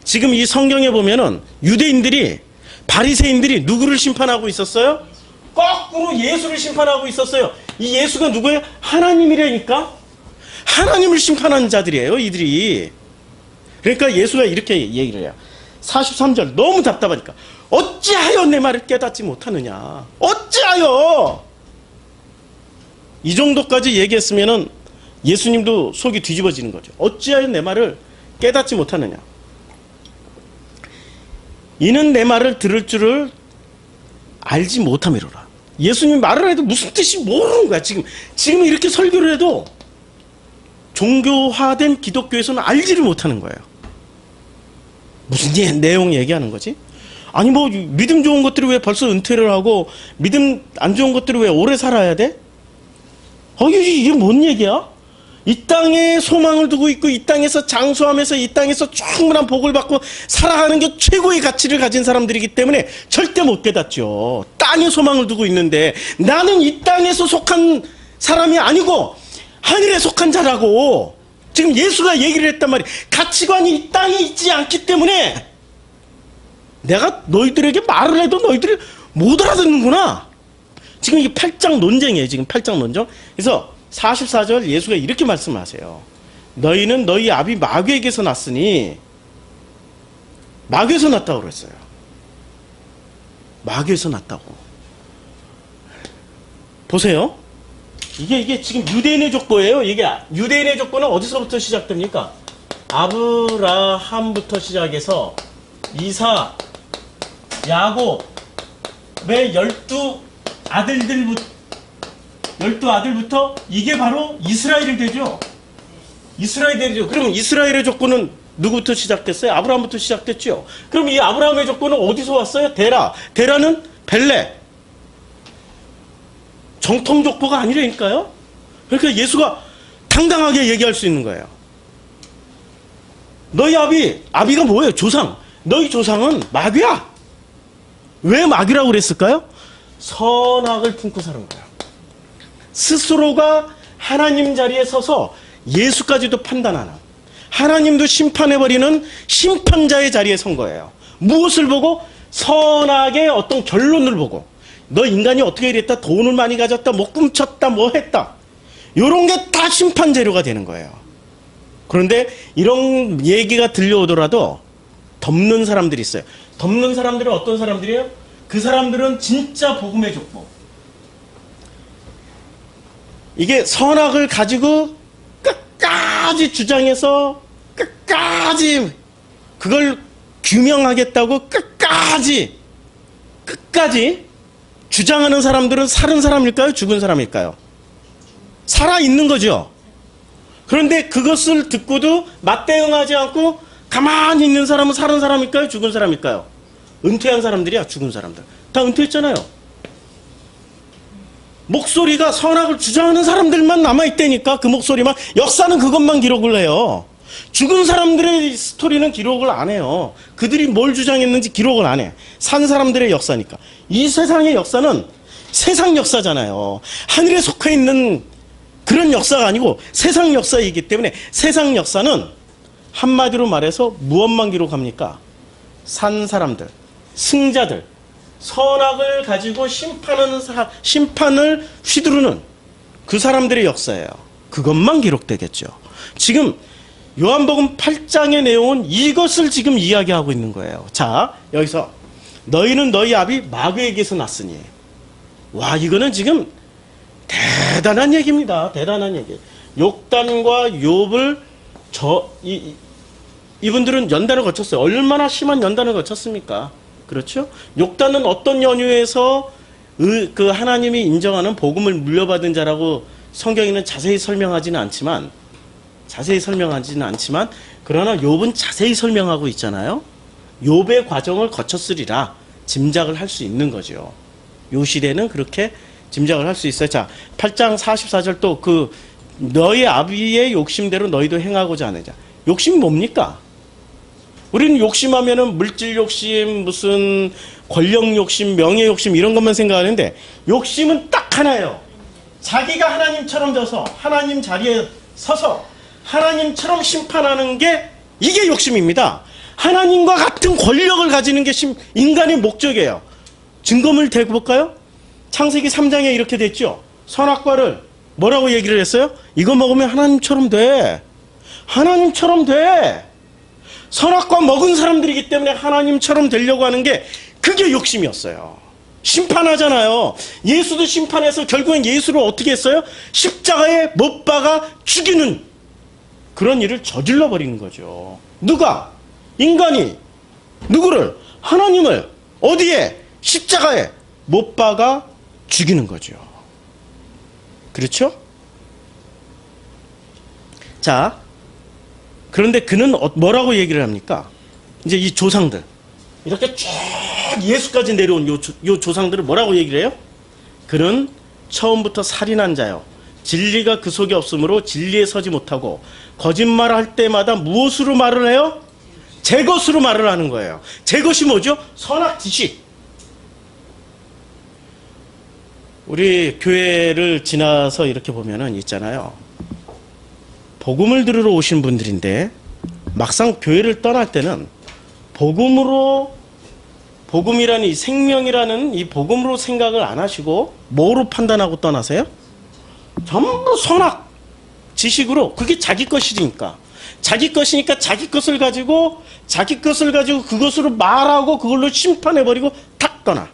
[SPEAKER 1] 지금 이 성경에 보면은 유대인들이, 바리새인들이 누구를 심판하고 있었어요? 거꾸로 예수를 심판하고 있었어요. 이 예수가 누구예요? 하나님이라니까? 하나님을 심판하는 자들이에요, 이들이. 그러니까 예수가 이렇게 얘기를 해요. 43절, 너무 답답하니까. 어찌하여 내 말을 깨닫지 못하느냐? 어찌하여? 이 정도까지 얘기했으면은 예수님도 속이 뒤집어지는 거죠. 어찌하여 내 말을 깨닫지 못하느냐? 이는 내 말을 들을 줄을 알지 못함이로라. 예수님이 말을 해도 무슨 뜻이 모르는 거야. 지금 이렇게 설교를 해도 종교화된 기독교에서는 알지를 못하는 거예요. 무슨 내용 얘기하는 거지? 아니 뭐 믿음 좋은 것들이 왜 벌써 은퇴를 하고 믿음 안 좋은 것들이 왜 오래 살아야 돼? 이게 뭔 얘기야? 이 땅에 소망을 두고 있고 이 땅에서 장수하면서 이 땅에서 충분한 복을 받고 살아가는 게 최고의 가치를 가진 사람들이기 때문에 절대 못 깨닫죠. 땅에 소망을 두고 있는데 나는 이 땅에서 속한 사람이 아니고 하늘에 속한 자라고. 지금 예수가 얘기를 했단 말이에요. 가치관이 이 땅에 있지 않기 때문에 내가 너희들에게 말을 해도 너희들이 못 알아듣는구나. 지금 이게 8장 논쟁이에요. 지금 8장 논쟁. 그래서 44절 예수가 이렇게 말씀하세요. 너희는 너희 아비 마귀에게서 났으니, 마귀에서 났다고 그랬어요. 마귀에서 났다고. 보세요. 이게 지금 유대인의 족보예요. 이게 유대인의 족보는 어디서부터 시작됩니까? 아브라함부터 시작해서 이사, 야곱의 12아들부터 이게 바로 이스라엘이 되죠. 이스라엘이 되죠. 그럼 이스라엘의 족보는 누구부터 시작됐어요? 아브라함부터 시작됐죠. 그럼 이 아브라함의 족보는 어디서 왔어요? 데라는 벨레. 정통 족보가 아니라니까요. 그러니까 예수가 당당하게 얘기할 수 있는 거예요. 너희 아비가 뭐예요? 조상. 너희 조상은 마귀야. 왜 마귀라고 그랬을까요? 선악을 품고 사는 거예요. 스스로가 하나님 자리에 서서 예수까지도 판단하는, 하나님도 심판해버리는 심판자의 자리에 선 거예요. 무엇을 보고? 선악의 어떤 결론을 보고. 너 인간이 어떻게 이랬다, 돈을 많이 가졌다, 뭐 꿈쳤다, 뭐 했다, 이런 게 다 심판 재료가 되는 거예요. 그런데 이런 얘기가 들려오더라도 덮는 사람들이 있어요. 덮는 사람들은 어떤 사람들이에요? 그 사람들은 진짜 복음의 족보. 이게 선악을 가지고 끝까지 주장해서 끝까지 그걸 규명하겠다고 끝까지 주장하는 사람들은 살은 사람일까요? 죽은 사람일까요? 살아있는 거죠. 그런데 그것을 듣고도 맞대응하지 않고 가만히 있는 사람은 살은 사람일까요? 죽은 사람일까요? 은퇴한 사람들이야. 죽은 사람들 다 은퇴했잖아요. 목소리가 선악을 주장하는 사람들만 남아있다니까. 그 목소리만. 역사는 그것만 기록을 해요. 죽은 사람들의 스토리는 기록을 안 해요. 그들이 뭘 주장했는지 기록을 안 해. 산 사람들의 역사니까. 이 세상의 역사는 세상 역사잖아요. 하늘에 속해 있는 그런 역사가 아니고 세상 역사이기 때문에, 세상 역사는 한마디로 말해서 무엇만 기록합니까? 산 사람들, 승자들, 선악을 가지고 심판을 휘두르는 그 사람들의 역사예요. 그것만 기록되겠죠. 지금 요한복음 8장의 내용은 이것을 지금 이야기하고 있는 거예요. 자, 여기서 너희는 너희 아비 마귀에게서 났으니. 와, 이거는 지금 대단한 얘기입니다. 대단한 얘기. 욕단과 욥을 이분들은 연단을 거쳤어요. 얼마나 심한 연단을 거쳤습니까? 그렇죠? 욕단은 어떤 연유에서 그 하나님이 인정하는 복음을 물려받은 자라고 성경에는 자세히 설명하지는 않지만, 그러나 욥은 자세히 설명하고 있잖아요. 욥의 과정을 거쳤으리라 짐작을 할 수 있는 거죠. 요 시대는 그렇게 짐작을 할 수 있어요. 자, 8장 44절 또 너희 아비의 욕심대로 너희도 행하고자 하느냐. 욕심이 뭡니까? 우리는 욕심하면은 물질 욕심, 무슨 권력 욕심, 명예 욕심 이런 것만 생각하는데, 욕심은 딱 하나예요. 자기가 하나님처럼 져서 하나님 자리에 서서 하나님처럼 심판하는 게, 이게 욕심입니다. 하나님과 같은 권력을 가지는 게 인간의 목적이에요. 증거물 대고 볼까요? 창세기 3장에 이렇게 됐죠. 선악과를 뭐라고 얘기를 했어요? 이거 먹으면 하나님처럼 돼. 하나님처럼 돼. 선악과 먹은 사람들이기 때문에 하나님처럼 되려고 하는 게, 그게 욕심이었어요. 심판하잖아요. 예수도 심판해서 결국엔 예수를 어떻게 했어요? 십자가에 못 박아 죽이는 그런 일을 저질러 버리는 거죠. 누가? 인간이 누구를? 하나님을 어디에? 십자가에 못 박아 죽이는 거죠. 그렇죠? 자, 그런데 그는 뭐라고 얘기를 합니까? 이제 이 조상들, 이렇게 쭉 예수까지 내려온 요 조상들을 뭐라고 얘기를 해요? 그는 처음부터 살인한 자요, 진리가 그 속에 없으므로 진리에 서지 못하고 거짓말을 할 때마다 무엇으로 말을 해요? 제 것으로 말을 하는 거예요. 제 것이 뭐죠? 선악 지식. 우리 교회를 지나서 이렇게 보면은 있잖아요. 복음을 들으러 오신 분들인데 막상 교회를 떠날 때는 복음이라는 이 생명이라는 이 복음으로 생각을 안 하시고 뭐로 판단하고 떠나세요? 전부 선악 지식으로. 그게 자기 것이니까. 자기 것이니까 자기 것을 가지고 그것으로 말하고 그걸로 심판해버리고 탁 떠나.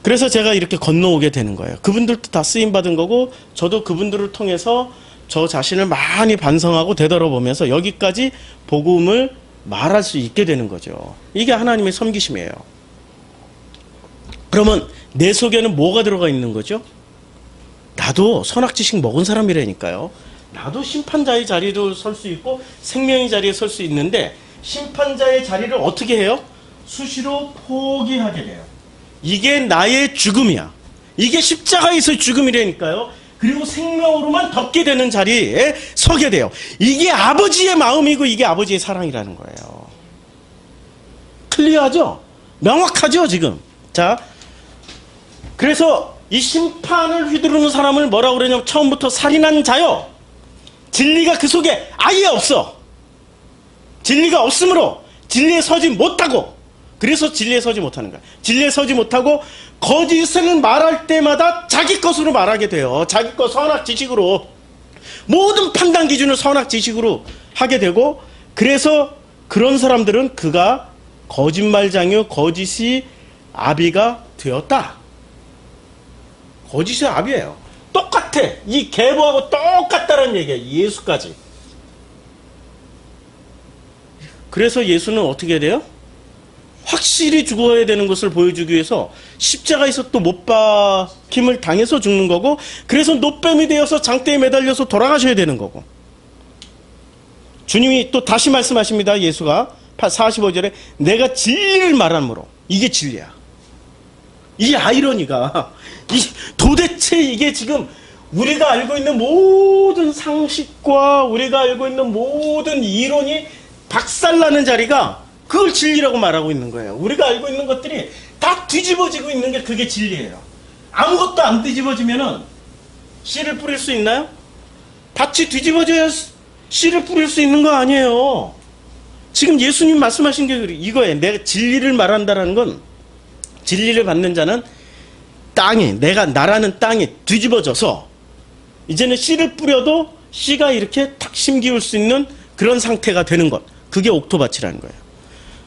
[SPEAKER 1] 그래서 제가 이렇게 건너오게 되는 거예요. 그분들도 다 쓰임받은 거고 저도 그분들을 통해서 저 자신을 많이 반성하고 되돌아보면서 여기까지 복음을 말할 수 있게 되는 거죠. 이게 하나님의 섬기심이에요. 그러면 내 속에는 뭐가 들어가 있는 거죠? 나도 선악지식 먹은 사람이라니까요. 나도 심판자의 자리도 설 수 있고 생명의 자리에 설 수 있는데 심판자의 자리를 어떻게 해요? 수시로 포기하게 돼요. 이게 나의 죽음이야. 이게 십자가에서의 죽음이라니까요. 그리고 생명으로만 덮게 되는 자리에 서게 돼요. 이게 아버지의 마음이고 이게 아버지의 사랑이라는 거예요. 클리어하죠? 명확하죠 지금. 자, 그래서 이 심판을 휘두르는 사람을 뭐라고 그러냐면 처음부터 살인한 자요. 진리가 그 속에 아예 없어. 진리가 없으므로 진리에 서지 못하고, 그래서 진리에 서지 못하는 거야. 진리에 서지 못하고 거짓을 말할 때마다 자기 것으로 말하게 돼요. 자기 것 선악 지식으로, 모든 판단 기준을 선악 지식으로 하게 되고, 그래서 그런 사람들은 그가 거짓말장이요 거짓이 아비가 되었다. 거짓의 아비예요. 똑같아. 이 계보하고 똑같다는 얘기야. 예수까지. 그래서 예수는 어떻게 해야 돼요? 확실히 죽어야 되는 것을 보여주기 위해서 십자가에서 또 못 박힘을 당해서 죽는 거고, 그래서 노뱀이 되어서 장대에 매달려서 돌아가셔야 되는 거고. 주님이 또 다시 말씀하십니다. 예수가 45절에 내가 진리를 말함으로. 이게 진리야. 이 아이러니가 도대체 이게 지금 우리가 알고 있는 모든 상식과 우리가 알고 있는 모든 이론이 박살나는 자리가 그걸 진리라고 말하고 있는 거예요. 우리가 알고 있는 것들이 다 뒤집어지고 있는 게 그게 진리예요. 아무것도 안 뒤집어지면은 씨를 뿌릴 수 있나요? 밭이 뒤집어져야 씨를 뿌릴 수 있는 거 아니에요. 지금 예수님 말씀하신 게 이거예요. 내가 진리를 말한다라는 건, 진리를 받는 자는 땅이, 나라는 땅이 뒤집어져서 이제는 씨를 뿌려도 씨가 이렇게 탁 심기울 수 있는 그런 상태가 되는 것. 그게 옥토밭이라는 거예요.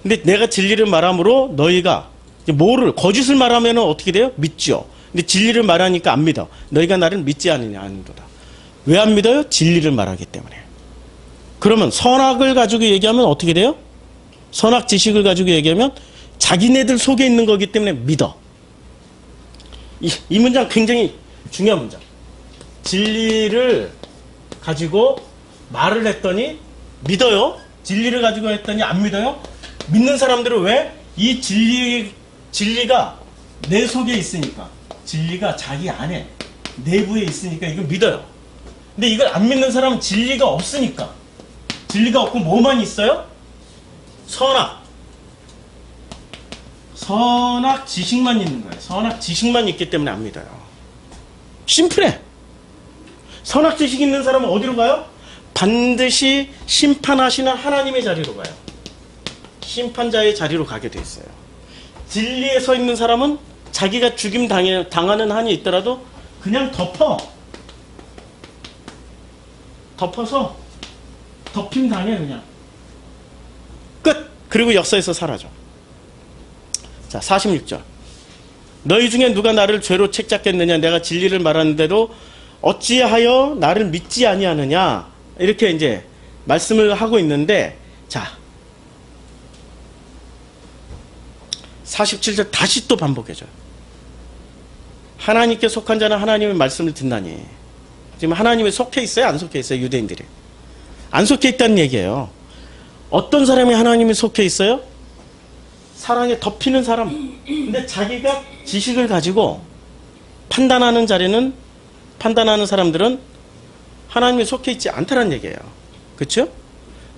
[SPEAKER 1] 근데 내가 진리를 말함으로 너희가 뭐를, 거짓을 말하면 어떻게 돼요? 믿죠. 근데 진리를 말하니까 안 믿어. 너희가 나를 믿지 않느냐 아닌도다. 왜 안 믿어요? 진리를 말하기 때문에. 그러면 선악을 가지고 얘기하면 어떻게 돼요? 선악 지식을 가지고 얘기하면 자기네들 속에 있는 거기 때문에 믿어. 이 문장 굉장히 중요한 문장. 진리를 가지고 말을 했더니 믿어요. 진리를 가지고 했더니 안 믿어요. 믿는 사람들은 왜? 이 진리가 내 속에 있으니까, 진리가 자기 안에 내부에 있으니까 이걸 믿어요. 근데 이걸 안 믿는 사람은 진리가 없으니까, 진리가 없고 뭐만 있어요? 선악 지식만 있는 거예요. 선악 지식만 있기 때문에 안 믿어요. 심플해. 선악 지식 있는 사람은 어디로 가요? 반드시 심판하시는 하나님의 자리로 가요. 심판자의 자리로 가게 돼 있어요. 진리에 서 있는 사람은 자기가 죽임 당하는 한이 있더라도 그냥 덮어서 덮임 당해 그냥. 끝. 그리고 역사에서 사라져. 자, 46절. 너희 중에 누가 나를 죄로 책잡겠느냐? 내가 진리를 말하는데도 어찌하여 나를 믿지 아니하느냐? 이렇게 이제 말씀을 하고 있는데, 자, 47절 다시 또 반복해줘요. 하나님께 속한 자는 하나님의 말씀을 듣나니. 지금 하나님에 속해 있어요? 안 속해 있어요? 유대인들이. 안 속해 있다는 얘기예요. 어떤 사람이 하나님에 속해 있어요? 사랑에 덮이는 사람. 근데 자기가 지식을 가지고 판단하는 사람들은 하나님에 속해 있지 않다는 얘기예요. 그렇죠?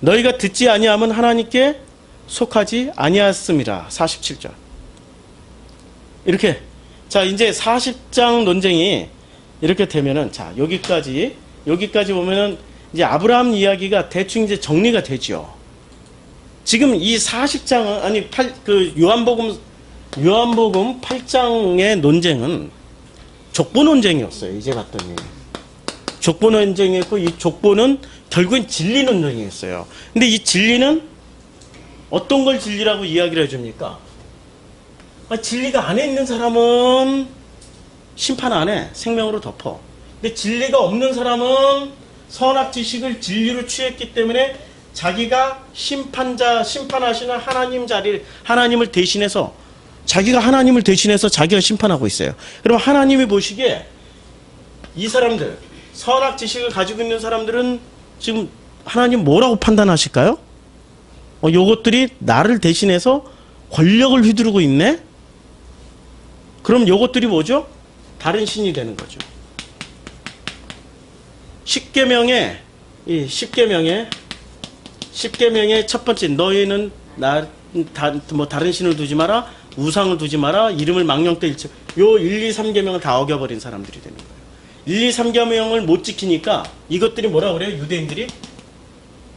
[SPEAKER 1] 너희가 듣지 아니하면 하나님께 속하지 아니하였음이라. 47절. 이렇게. 자, 이제 40장 논쟁이 이렇게 되면은, 자, 여기까지 보면은 이제 아브라함 이야기가 대충 이제 정리가 되죠. 지금 이 40장은, 요한복음 8장의 논쟁은 족보 논쟁이었어요. 이제 봤더니. 족보 논쟁이었고, 이 족보는 결국엔 진리 논쟁이었어요. 근데 이 진리는 어떤 걸 진리라고 이야기를 해줍니까? 진리가 안에 있는 사람은 심판 안 해. 생명으로 덮어. 근데 진리가 없는 사람은 선악 지식을 진리로 취했기 때문에 자기가 심판하시는 하나님 자리를, 하나님을 대신해서, 자기가 하나님을 대신해서 자기가 심판하고 있어요. 그럼 하나님이 보시기에 이 사람들, 선악 지식을 가지고 있는 사람들은 지금 하나님 뭐라고 판단하실까요? 요것들이 나를 대신해서 권력을 휘두르고 있네? 그럼 요것들이 뭐죠? 다른 신이 되는 거죠. 십계명의 첫 번째, 너희는 다른 신을 두지 마라, 우상을 두지 마라, 이름을 망령되 일체. 요 1, 2, 3계명을 다 어겨버린 사람들이 되는 거예요. 1, 2, 3계명을 못 지키니까 이것들이 뭐라고 그래요? 유대인들이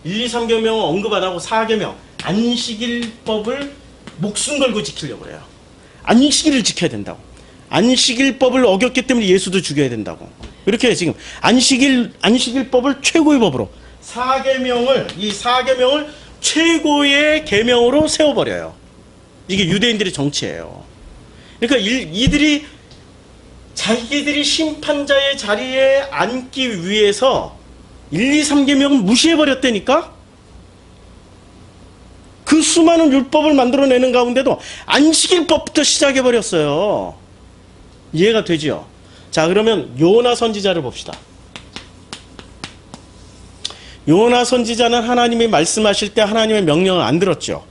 [SPEAKER 1] 1, 2, 3계명을 언급 안 하고 4계명, 안식일법을 목숨 걸고 지키려고 그래요. 안식일을 지켜야 된다고. 안식일법을 어겼기 때문에 예수도 죽여야 된다고. 이렇게 지금 안식일법을 최고의 법으로 이 4계명을 최고의 계명으로 세워버려요. 이게 유대인들의 정치예요. 그러니까 이들이 자기들이 심판자의 자리에 앉기 위해서 1, 2, 3계명을 무시해버렸다니까? 그 수많은 율법을 만들어내는 가운데도 안식일법부터 시작해버렸어요. 이해가 되지요? 자, 그러면 요나 선지자를 봅시다. 요나 선지자는 하나님이 말씀하실 때 하나님의 명령을 안 들었죠.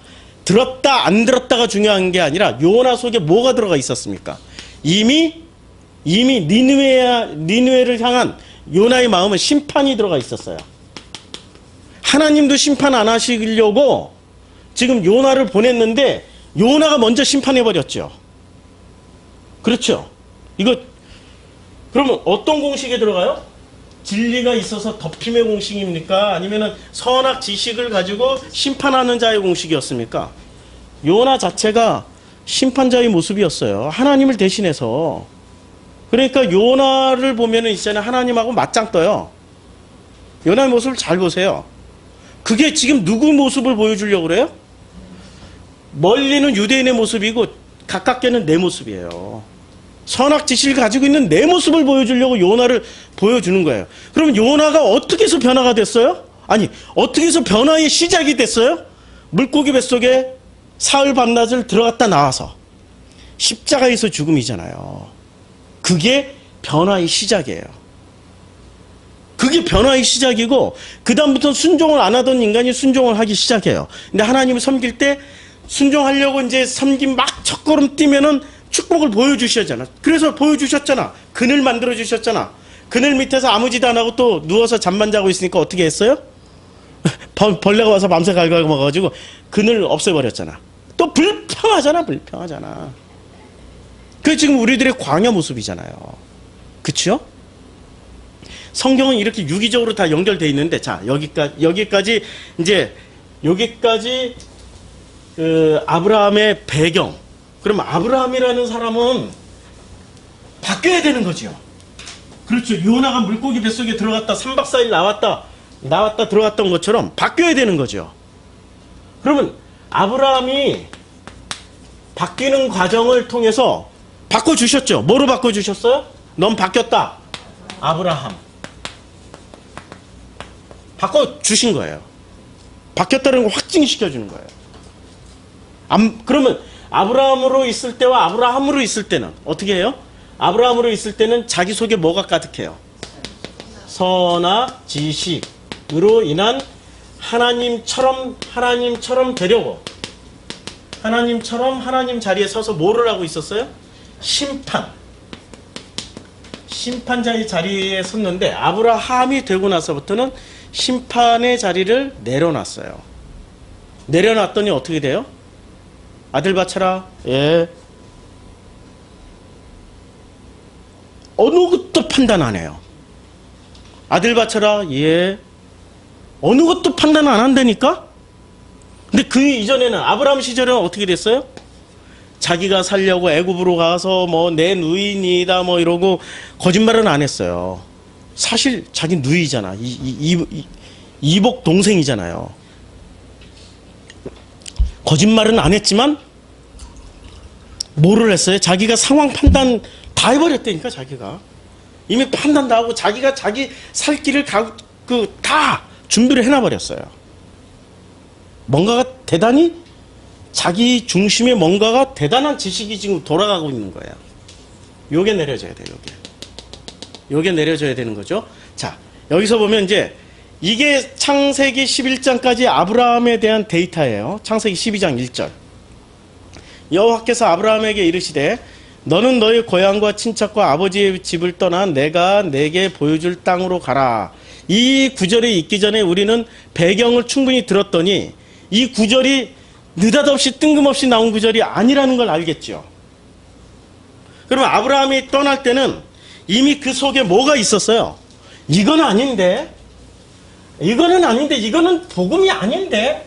[SPEAKER 1] 들었다 안 들었다가 중요한 게 아니라 요나 속에 뭐가 들어가 있었습니까? 이미 니느웨를 향한 요나의 마음은 심판이 들어가 있었어요. 하나님도 심판 안 하시려고 지금 요나를 보냈는데 요나가 먼저 심판해버렸죠. 그렇죠? 이거 그러면 어떤 공식에 들어가요? 진리가 있어서 덮임의 공식입니까? 아니면은 선악 지식을 가지고 심판하는 자의 공식이었습니까? 요나 자체가 심판자의 모습이었어요. 하나님을 대신해서. 그러니까 요나를 보면은 이제는 하나님하고 맞짱 떠요. 요나의 모습을 잘 보세요. 그게 지금 누구 모습을 보여주려고 그래요? 멀리는 유대인의 모습이고 가깝게는 내 모습이에요. 선악 지식을 가지고 있는 내 모습을 보여주려고 요나를 보여주는 거예요. 그럼 요나가 어떻게 해서 변화가 됐어요? 아니, 어떻게 해서 변화의 시작이 됐어요? 물고기 뱃속에 사흘 밤낮을 들어갔다 나와서 십자가에서 죽음이잖아요. 그게 변화의 시작이에요. 그게 변화의 시작이고 그 다음부터 순종을 안 하던 인간이 순종을 하기 시작해요. 근데 하나님을 섬길 때 순종하려고 이제 섬김 막 첫걸음 뛰면은 축복을 보여주셨잖아. 그래서 보여주셨잖아. 그늘 만들어주셨잖아. 그늘 밑에서 아무 짓 안 하고 또 누워서 잠만 자고 있으니까 어떻게 했어요? 벌레가 와서 밤새 갉아먹어가지고 그늘 없애버렸잖아. 또 불평하잖아. 그게 지금 우리들의 광야 모습이잖아요. 그쵸? 성경은 이렇게 유기적으로 다 연결되어 있는데, 자, 여기까지 아브라함의 배경. 그럼 아브라함이라는 사람은 바뀌어야 되는 거죠. 그렇죠. 요나가 물고기 뱃속에 들어갔다 3박 4일 나왔다 들어갔던 것처럼 바뀌어야 되는 거죠. 그러면 아브라함이 바뀌는 과정을 통해서 바꿔주셨죠. 뭐로 바꿔주셨어요? 넌 바뀌었다. 아브라함. 바꿔주신 거예요. 바뀌었다는 걸 확증시켜주는 거예요. 그러면 아브라함으로 있을 때와 아브라함으로 있을 때는 어떻게 해요? 아브라함으로 있을 때는 자기 속에 뭐가 가득해요? 선악 지식으로 인한 하나님처럼 되려고, 하나님처럼 하나님 자리에 서서 뭐를 하고 있었어요? 심판자의 자리에 섰는데 아브라함이 되고 나서부터는 심판의 자리를 내려놨어요. 내려놨더니 어떻게 돼요? 아들 바쳐라. 예. 어느 것도 판단 안 해요. 아들 바쳐라. 예. 어느 것도 판단 안 한다니까? 근데 그 이전에는 아브라함 시절에는 어떻게 됐어요? 자기가 살려고 애굽으로 가서 뭐 내 누이니다 뭐 이러고 거짓말은 안 했어요. 사실 자기 누이잖아. 이복 동생이잖아요. 거짓말은 안 했지만 뭐를 했어요? 자기가 상황 판단 다 해버렸다니까. 자기가 이미 판단 다 하고 자기가 자기 살 길을 다 준비를 해놔버렸어요. 뭔가가 대단히 자기 중심의 뭔가가 대단한 지식이 지금 돌아가고 있는 거예요. 요게 내려져야 돼요. 요게 내려져야 되는 거죠. 자, 여기서 보면 이제 이게 창세기 11장까지 아브라함에 대한 데이터예요. 창세기 12장 1절. 여호와께서 아브라함에게 이르시되 너는 너의 고향과 친척과 아버지의 집을 떠나 내가 내게 보여줄 땅으로 가라. 이 구절이 있기 전에 우리는 배경을 충분히 들었더니 이 구절이 느닷없이 뜬금없이 나온 구절이 아니라는 걸 알겠죠. 그러면 아브라함이 떠날 때는 이미 그 속에 뭐가 있었어요? 이건 아닌데, 이거는 아닌데, 이거는 복음이 아닌데,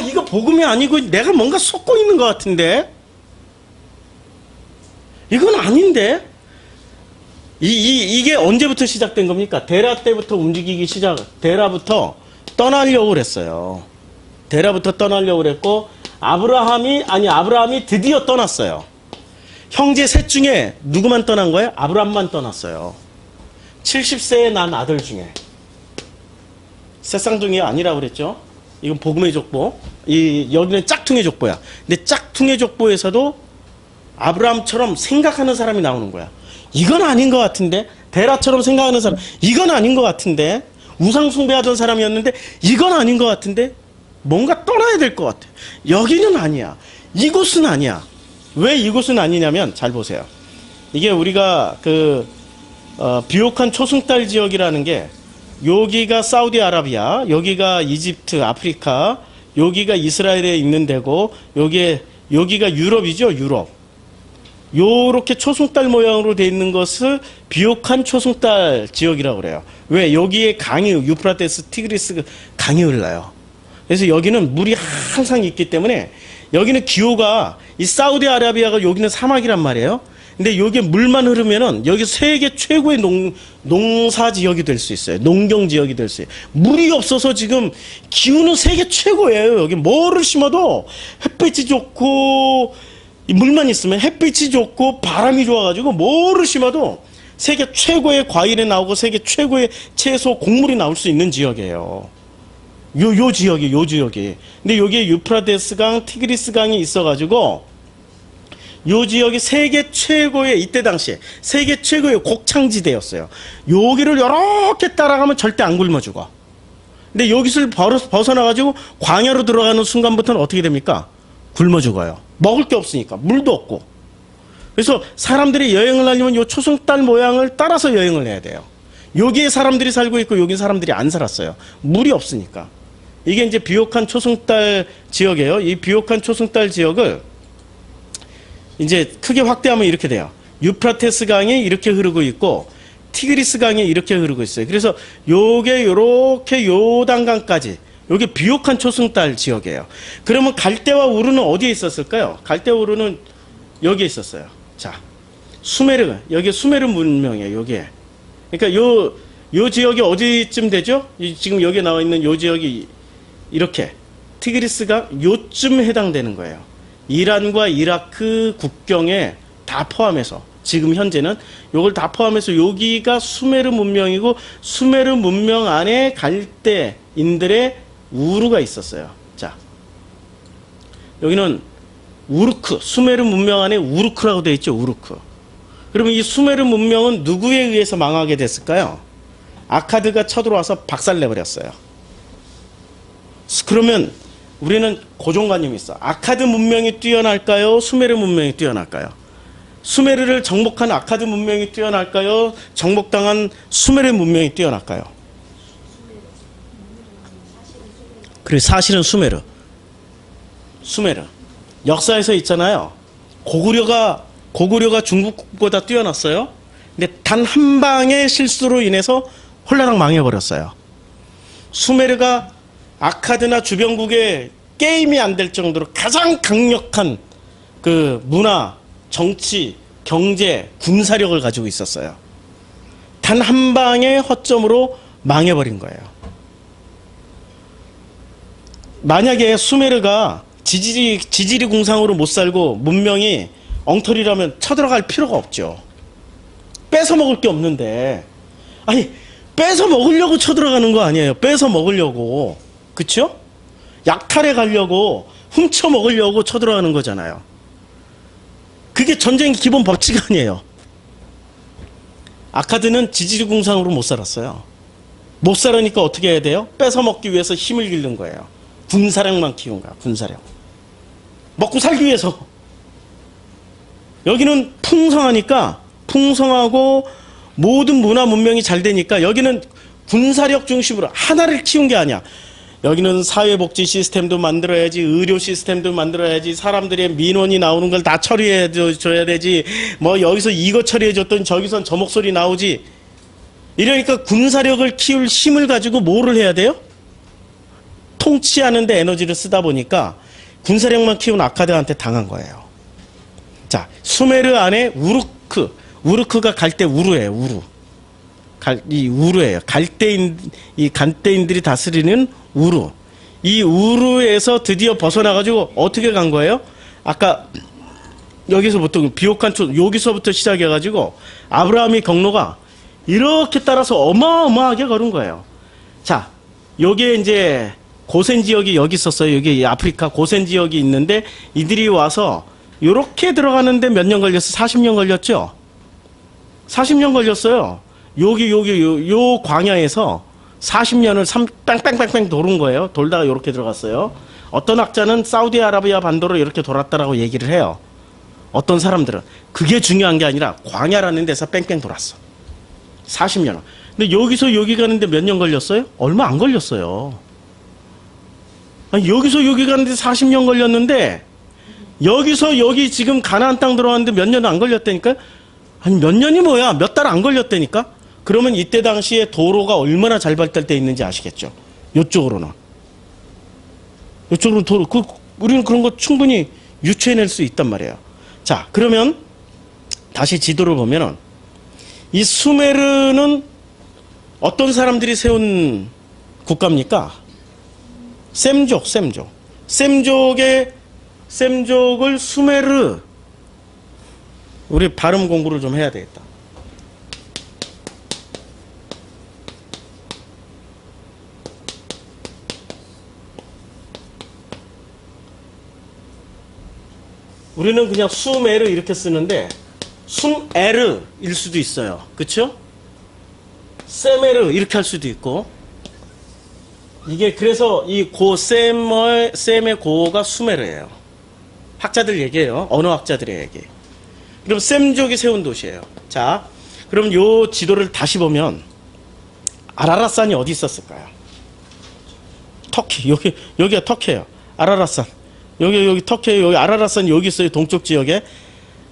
[SPEAKER 1] 이거 복음이 아니고 내가 뭔가 속고 있는 것 같은데, 이건 아닌데. 이게 언제부터 시작된 겁니까? 데라 때부터 움직이기 데라부터 떠나려고 그랬어요. 데라부터 떠나려고 그랬고, 아브라함이 드디어 떠났어요. 형제 셋 중에 누구만 떠난 거예요? 아브라함만 떠났어요. 70세에 난 아들 중에. 새쌍둥이 아니라고 그랬죠? 이건 복음의 족보. 여기는 짝퉁의 족보야. 근데 짝퉁의 족보에서도 아브라함처럼 생각하는 사람이 나오는 거야. 이건 아닌 것 같은데? 데라처럼 생각하는 사람. 이건 아닌 것 같은데? 우상 숭배하던 사람이었는데 이건 아닌 것 같은데? 뭔가 떠나야 될 것 같아. 여기는 아니야. 이곳은 아니야. 왜 이곳은 아니냐면 잘 보세요. 이게 우리가 비옥한 초승달 지역이라는 게 여기가 사우디아라비아, 여기가 이집트, 아프리카, 여기가 이스라엘에 있는 데고 여기가 유럽이죠. 유럽. 요렇게 초승달 모양으로 되어 있는 것을 비옥한 초승달 지역이라고 그래요. 왜? 여기에 유프라테스, 티그리스 강이 흘러요. 그래서 여기는 물이 항상 있기 때문에 여기는 기후가 이 사우디아라비아가 여기는 사막이란 말이에요. 근데 여기에 물만 흐르면은 여기 세계 최고의 농사 지역이 될 수 있어요. 농경 지역이 될 수 있어요. 물이 없어서 지금 기후는 세계 최고예요. 여기 뭐를 심어도 햇빛이 좋고 물만 있으면 햇빛이 좋고 바람이 좋아가지고 뭐를 심어도 세계 최고의 과일이 나오고 세계 최고의 채소, 곡물이 나올 수 있는 지역이에요. 요 지역이. 근데 여기에 유프라테스 강, 티그리스 강이 있어가지고 요 지역이 세계 최고의, 이때 당시에 세계 최고의 곡창지대였어요. 여기를 이렇게 따라가면 절대 안 굶어 죽어. 근데 여기를 벗어나가지고 광야로 들어가는 순간부터는 어떻게 됩니까? 굶어 죽어요. 먹을 게 없으니까. 물도 없고. 그래서 사람들이 여행을 하려면 요 초승달 모양을 따라서 여행을 해야 돼요. 여기에 사람들이 살고 있고 여기 사람들이 안 살았어요. 물이 없으니까. 이게 이제 비옥한 초승달 지역이에요. 이 비옥한 초승달 지역을 이제 크게 확대하면 이렇게 돼요. 유프라테스 강이 이렇게 흐르고 있고 티그리스 강이 이렇게 흐르고 있어요. 그래서 요게 요렇게 요단강까지 요게 비옥한 초승달 지역이에요. 그러면 갈대와 우르는 어디에 있었을까요? 갈대와 우르는 여기에 있었어요. 자, 여기 수메르 문명이에요. 여기에. 그러니까 요 지역이 어디쯤 되죠? 지금 여기에 나와 있는 요 지역이 이렇게 티그리스가 요쯤 해당되는 거예요. 이란과 이라크 국경에 다 포함해서 지금 현재는 요걸 다 포함해서 여기가 수메르 문명이고 수메르 문명 안에 갈대인들의 우르가 있었어요. 자, 여기는 우르크, 수메르 문명 안에 우르크라고 되어 있죠. 우르크. 그러면 이 수메르 문명은 누구에 의해서 망하게 됐을까요? 아카드가 쳐들어와서 박살내버렸어요. 그러면 우리는 고정관념이 있어. 아카드 문명이 뛰어날까요? 수메르 문명이 뛰어날까요? 수메르를 정복한 아카드 문명이 뛰어날까요? 정복당한 수메르 문명이 뛰어날까요? 그래, 사실은 수메르. 역사에서 있잖아요. 고구려가 중국보다 뛰어났어요. 근데 단 한 방의 실수로 인해서 홀라당 망해버렸어요. 수메르가 아카드나 주변국에 게임이 안 될 정도로 가장 강력한 그 문화, 정치, 경제, 군사력을 가지고 있었어요. 단 한 방의 허점으로 망해버린 거예요. 만약에 수메르가 지지리 궁상으로 못 살고 문명이 엉터리라면 쳐들어갈 필요가 없죠. 뺏어 먹을 게 없는데. 아니, 뺏어 먹으려고 쳐들어가는 거 아니에요. 뺏어 먹으려고. 그쵸? 약탈해 가려고, 훔쳐 먹으려고 쳐들어가는 거잖아요. 그게 전쟁의 기본 법칙 아니에요. 아카드는 지지리궁상으로 못 살았어요. 못 살으니까 어떻게 해야 돼요? 뺏어 먹기 위해서 힘을 기른 거예요. 군사력만 키운 거야, 군사력. 먹고 살기 위해서. 여기는 풍성하니까, 풍성하고 모든 문화 문명이 잘 되니까 여기는 군사력 중심으로 하나를 키운 게 아니야. 여기는 사회복지 시스템도 만들어야지, 의료 시스템도 만들어야지, 사람들의 민원이 나오는 걸 다 처리해 줘야 되지, 뭐 여기서 이거 처리해 줬더니 저기선 저 목소리 나오지. 이러니까 군사력을 키울 힘을 가지고 뭐를 해야 돼요? 통치하는 데 에너지를 쓰다 보니까 군사력만 키운 아카드한테 당한 거예요. 자, 수메르 안에 우르크가 갈대 우르예요. 이 우르예요. 이 간대인들이 다스리는 우르. 이 우르에서 드디어 벗어나가지고 어떻게 간 거예요? 아까 여기서부터 비옥한 여기서부터 시작해가지고 아브라함의 경로가 이렇게 따라서 어마어마하게 걸은 거예요. 자, 여기에 이제 고센 지역이 여기 있었어요. 여기 아프리카 고센 지역이 있는데 이들이 와서 이렇게 들어가는데 몇 년 걸렸어? 40년 걸렸죠? 40년 걸렸어요. 요 광야에서 40년을 뺑뺑뺑뺑 도는 거예요. 돌다가 이렇게 들어갔어요. 어떤 학자는 사우디아라비아 반도로 이렇게 돌았다라고 얘기를 해요. 어떤 사람들은. 그게 중요한 게 아니라 광야라는 데서 뺑뺑 돌았어. 40년. 근데 여기서 여기 가는데 몇 년 걸렸어요? 얼마 안 걸렸어요. 아니, 여기서 여기 가는데 40년 걸렸는데 여기서 여기 지금 가나안 땅 들어왔는데 몇 년 안 걸렸다니까요? 아니, 몇 년이 뭐야? 몇 달 안 걸렸다니까? 그러면 이때 당시에 도로가 얼마나 잘 발달되어 있는지 아시겠죠? 요쪽으로는. 요쪽으로는 도로, 우리는 그런 거 충분히 유추해낼 수 있단 말이에요. 자, 그러면 다시 지도를 보면은 이 수메르는 어떤 사람들이 세운 국가입니까? 셈족을 수메르. 우리 발음 공부를 좀 해야 되겠다. 우리는 그냥 수메르 이렇게 쓰는데 숨에르일 수도 있어요. 그쵸? 세메르 이렇게 할 수도 있고. 이게 그래서 이 셈의 고가 수메르예요. 학자들 얘기예요. 언어 학자들의 얘기. 그럼 셈족이 세운 도시예요. 자, 그럼 요 지도를 다시 보면 아라라산이 어디 있었을까요? 터키. 여기가 터키예요. 아라라산. 여기 터키에 여기 아라라산 여기 있어요. 동쪽 지역에.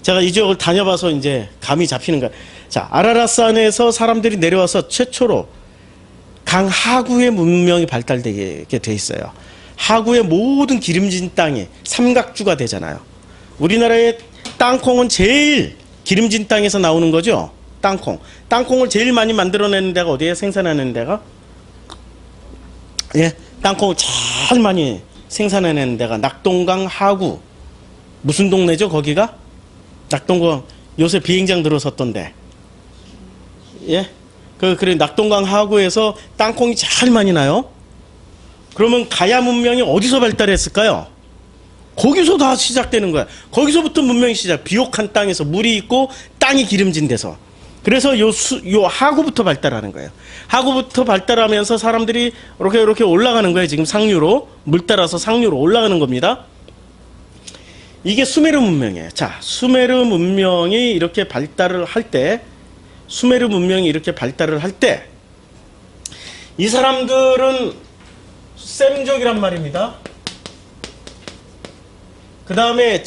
[SPEAKER 1] 제가 이 지역을 다녀봐서 이제 감이 잡히는 거예요. 자, 아라라산에서 사람들이 내려와서 최초로 강 하구의 문명이 발달되게 돼 있어요. 하구의 모든 기름진 땅이 삼각주가 되잖아요. 우리나라의 땅콩은 제일 기름진 땅에서 나오는 거죠. 땅콩을 제일 많이 만들어내는 데가 어디에 생산하는 데가? 예, 땅콩을 제일 많이 생산해내는 데가 낙동강 하구. 무슨 동네죠 거기가? 낙동강 요새 비행장 들어섰던데. 예? 그래 낙동강 하구에서 땅콩이 제일 많이 나요. 그러면 가야 문명이 어디서 발달했을까요? 거기서 다 시작되는 거야. 거기서부터 문명이 시작. 비옥한 땅에서 물이 있고 땅이 기름진 데서. 그래서 요 하구부터 발달하는 거예요. 하구부터 발달하면서 사람들이 이렇게 올라가는 거예요. 지금 상류로 물 따라서 상류로 올라가는 겁니다. 이게 수메르 문명이에요. 자, 수메르 문명이 이렇게 발달을 할 때, 이 사람들은 셈족이란 말입니다. 그 다음에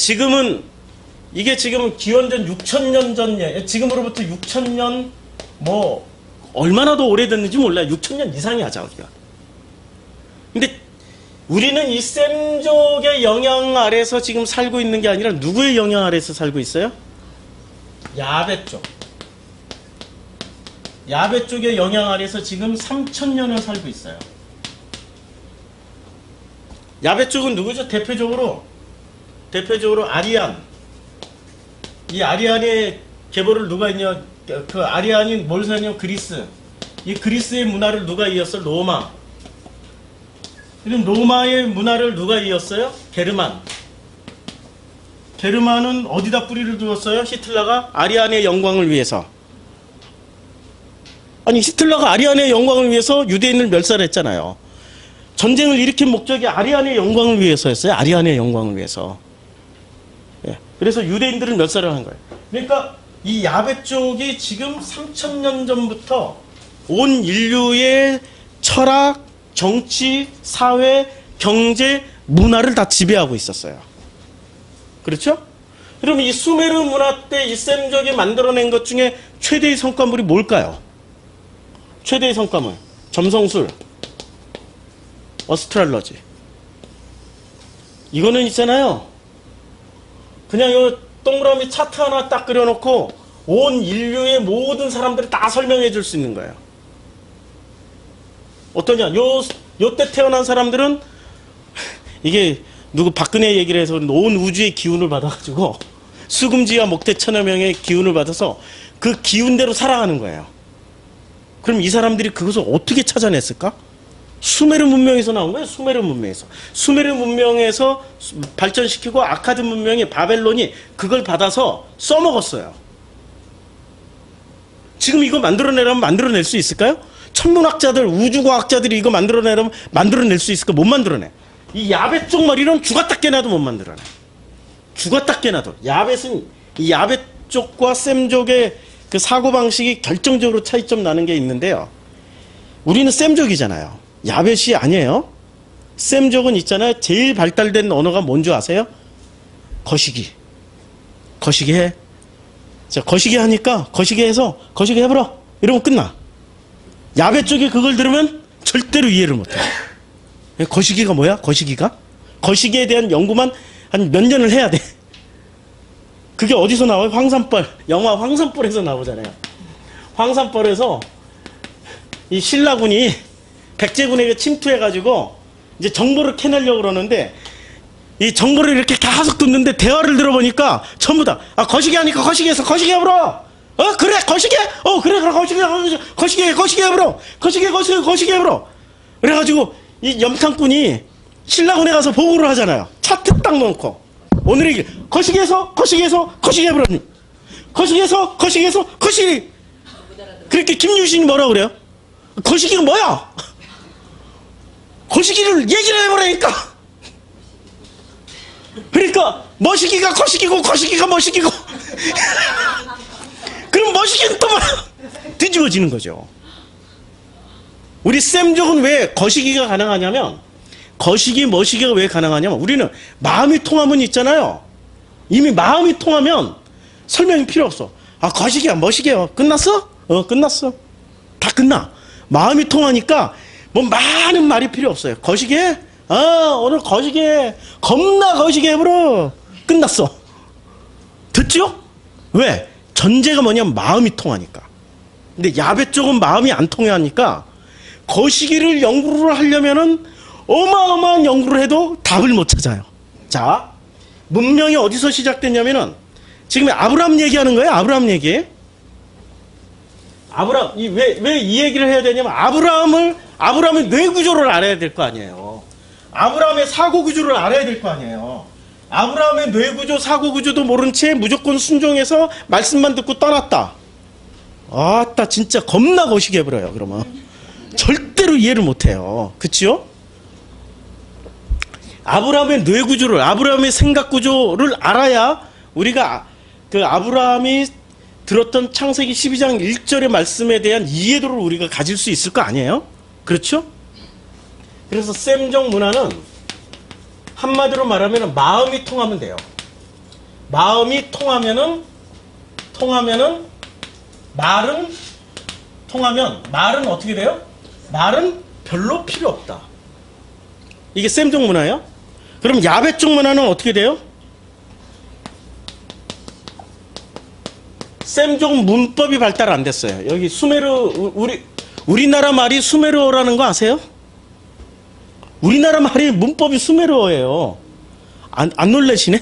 [SPEAKER 1] 이게 지금은 기원전 6,000년 전, 지금으로부터 6,000년, 뭐, 얼마나 더 오래됐는지 몰라요. 6,000년 이상이 하자, 우리가. 근데 우리는 이 셈족의 영향 아래서 지금 살고 있는 게 아니라 누구의 영향 아래서 살고 있어요? 야베 쪽. 야베 쪽의 영향 아래서 지금 3,000년을 살고 있어요. 야베 쪽은 누구죠? 대표적으로 아리안. 이 아리안의 계보를 누가 있냐? 그 아리안이 뭘 사냐? 그리스. 이 그리스의 문화를 누가 이었어? 로마. 그럼 로마의 문화를 누가 이었어요? 게르만. 게르만은 어디다 뿌리를 두었어요? 히틀러가 아리안의 영광을 위해서. 아니 히틀러가 아리안의 영광을 위해서 유대인을 멸살했잖아요. 전쟁을 일으킨 목적이 아리안의 영광을 위해서였어요. 아리안의 영광을 위해서. 예. 그래서 유대인들을 멸살을 한 거예요. 그러니까 이 야베 쪽이 지금 3000년 전부터 온 인류의 철학, 정치, 사회, 경제, 문화를 다 지배하고 있었어요. 그렇죠? 그럼 이 수메르 문화 때 이 셈족이 만들어낸 것 중에 최대의 성과물이 뭘까요? 최대의 성과물. 점성술, 어스트랄러지. 이거는 있잖아요. 그냥 요 동그라미 차트 하나 딱 그려놓고 온 인류의 모든 사람들이 다 설명해 줄 수 있는 거예요. 어떠냐? 요때 태어난 사람들은 이게 누구 박근혜 얘기를 해서 온 우주의 기운을 받아가지고 수금지와 목대 천여 명의 기운을 받아서 그 기운대로 살아가는 거예요. 그럼 이 사람들이 그것을 어떻게 찾아냈을까? 수메르 문명에서 나온 거예요. 수메르 문명에서. 수메르 문명에서 발전시키고 아카드 문명이 바벨론이 그걸 받아서 써먹었어요. 지금 이거 만들어내라면 만들어낼 수 있을까요? 천문학자들, 우주과학자들이 이거 만들어내라면 만들어낼 수 있을까? 못 만들어내. 이 야벳 쪽 머리는 죽었다 깨나도 못 만들어내. 죽었다 깨나도. 야벳은 이 야벳 쪽과 셈족의 그 사고방식이 결정적으로 차이점 나는 게 있는데요. 우리는 셈족이잖아요. 야벳이 아니에요. 셈족은 있잖아요. 제일 발달된 언어가 뭔지 아세요? 거시기. 거시기 해. 자, 거시기 하니까 거시기 해서 거시기 해보라. 이러면 끝나. 야벳 쪽이 그걸 들으면 절대로 이해를 못해. 거시기가 뭐야? 거시기가? 거시기에 대한 연구만 한 몇 년을 해야 돼. 그게 어디서 나와요? 황산벌. 영화 황산벌에서 나오잖아요. 황산벌에서 이 신라군이 백제군에게 침투해가지고 이제 정보를 캐내려고 그러는데 이 정보를 이렇게 계속 듣는데 대화를 들어보니까 전부 다 거시기 하니까 거시기에서 거시기 해보라. 그래 거시기. 그래 거시기 해보라. 거시기 해보라. 그래가지고 이 염탐꾼이 신라군에 가서 보고를 하잖아요. 차트 딱 놓고 오늘의 길 거시기에서 거시기 해보라. 거시기에서 거시기. 그렇게 김유신이 뭐라고 그래요? 거시기가 뭐야? 거시기를 얘기를 해보라니까. 그러니까 머시기가 거시기고 거시기가 머시기고 그럼 머시기는 또 뒤집어지는 거죠. 우리 셈족은 왜 거시기가 가능하냐면 거시기 머시기가 왜 가능하냐면 우리는 마음이 통하면 있잖아요. 이미 마음이 통하면 설명이 필요 없어. 거시기야 머시기야 끝났어? 끝났어. 다 끝나. 마음이 통하니까 뭐 많은 말이 필요 없어요. 거시기 해? 오늘 거시기 해. 겁나 거시기 해버려. 끝났어. 듣죠? 왜? 전제가 뭐냐면 마음이 통하니까. 근데 야베 쪽은 마음이 안 통하니까 거시기를 연구를 하려면은 어마어마한 연구를 해도 답을 못 찾아요. 자, 문명이 어디서 시작됐냐면은 지금 아브라함 얘기하는 거예요. 아브라함 얘기. 아브라함, 왜 이 얘기를 해야 되냐면 아브라함의 뇌 구조를 알아야 될 거 아니에요. 아브라함의 사고 구조를 알아야 될 거 아니에요. 아브라함의 뇌 구조, 사고 구조도 모른 채 무조건 순종해서 말씀만 듣고 떠났다. 아따 진짜 겁나 거시기 해버려요. 그러면 절대로 이해를 못해요. 그치요? 아브라함의 뇌 구조를, 아브라함의 생각 구조를 알아야 우리가 그 아브라함이 들었던 창세기 12장 1절의 말씀에 대한 이해도를 우리가 가질 수 있을 거 아니에요? 그렇죠? 그래서 셈족 문화는 한마디로 말하면 마음이 통하면 돼요. 마음이 통하면 말은 어떻게 돼요? 말은 별로 필요 없다. 이게 셈족 문화예요. 그럼 야베 쪽 문화는 어떻게 돼요? 셈족 문법이 발달 안 됐어요. 여기 수메르, 우리나라 말이 수메르어라는 거 아세요? 우리나라 말이 문법이 수메르어예요. 안 놀라시네?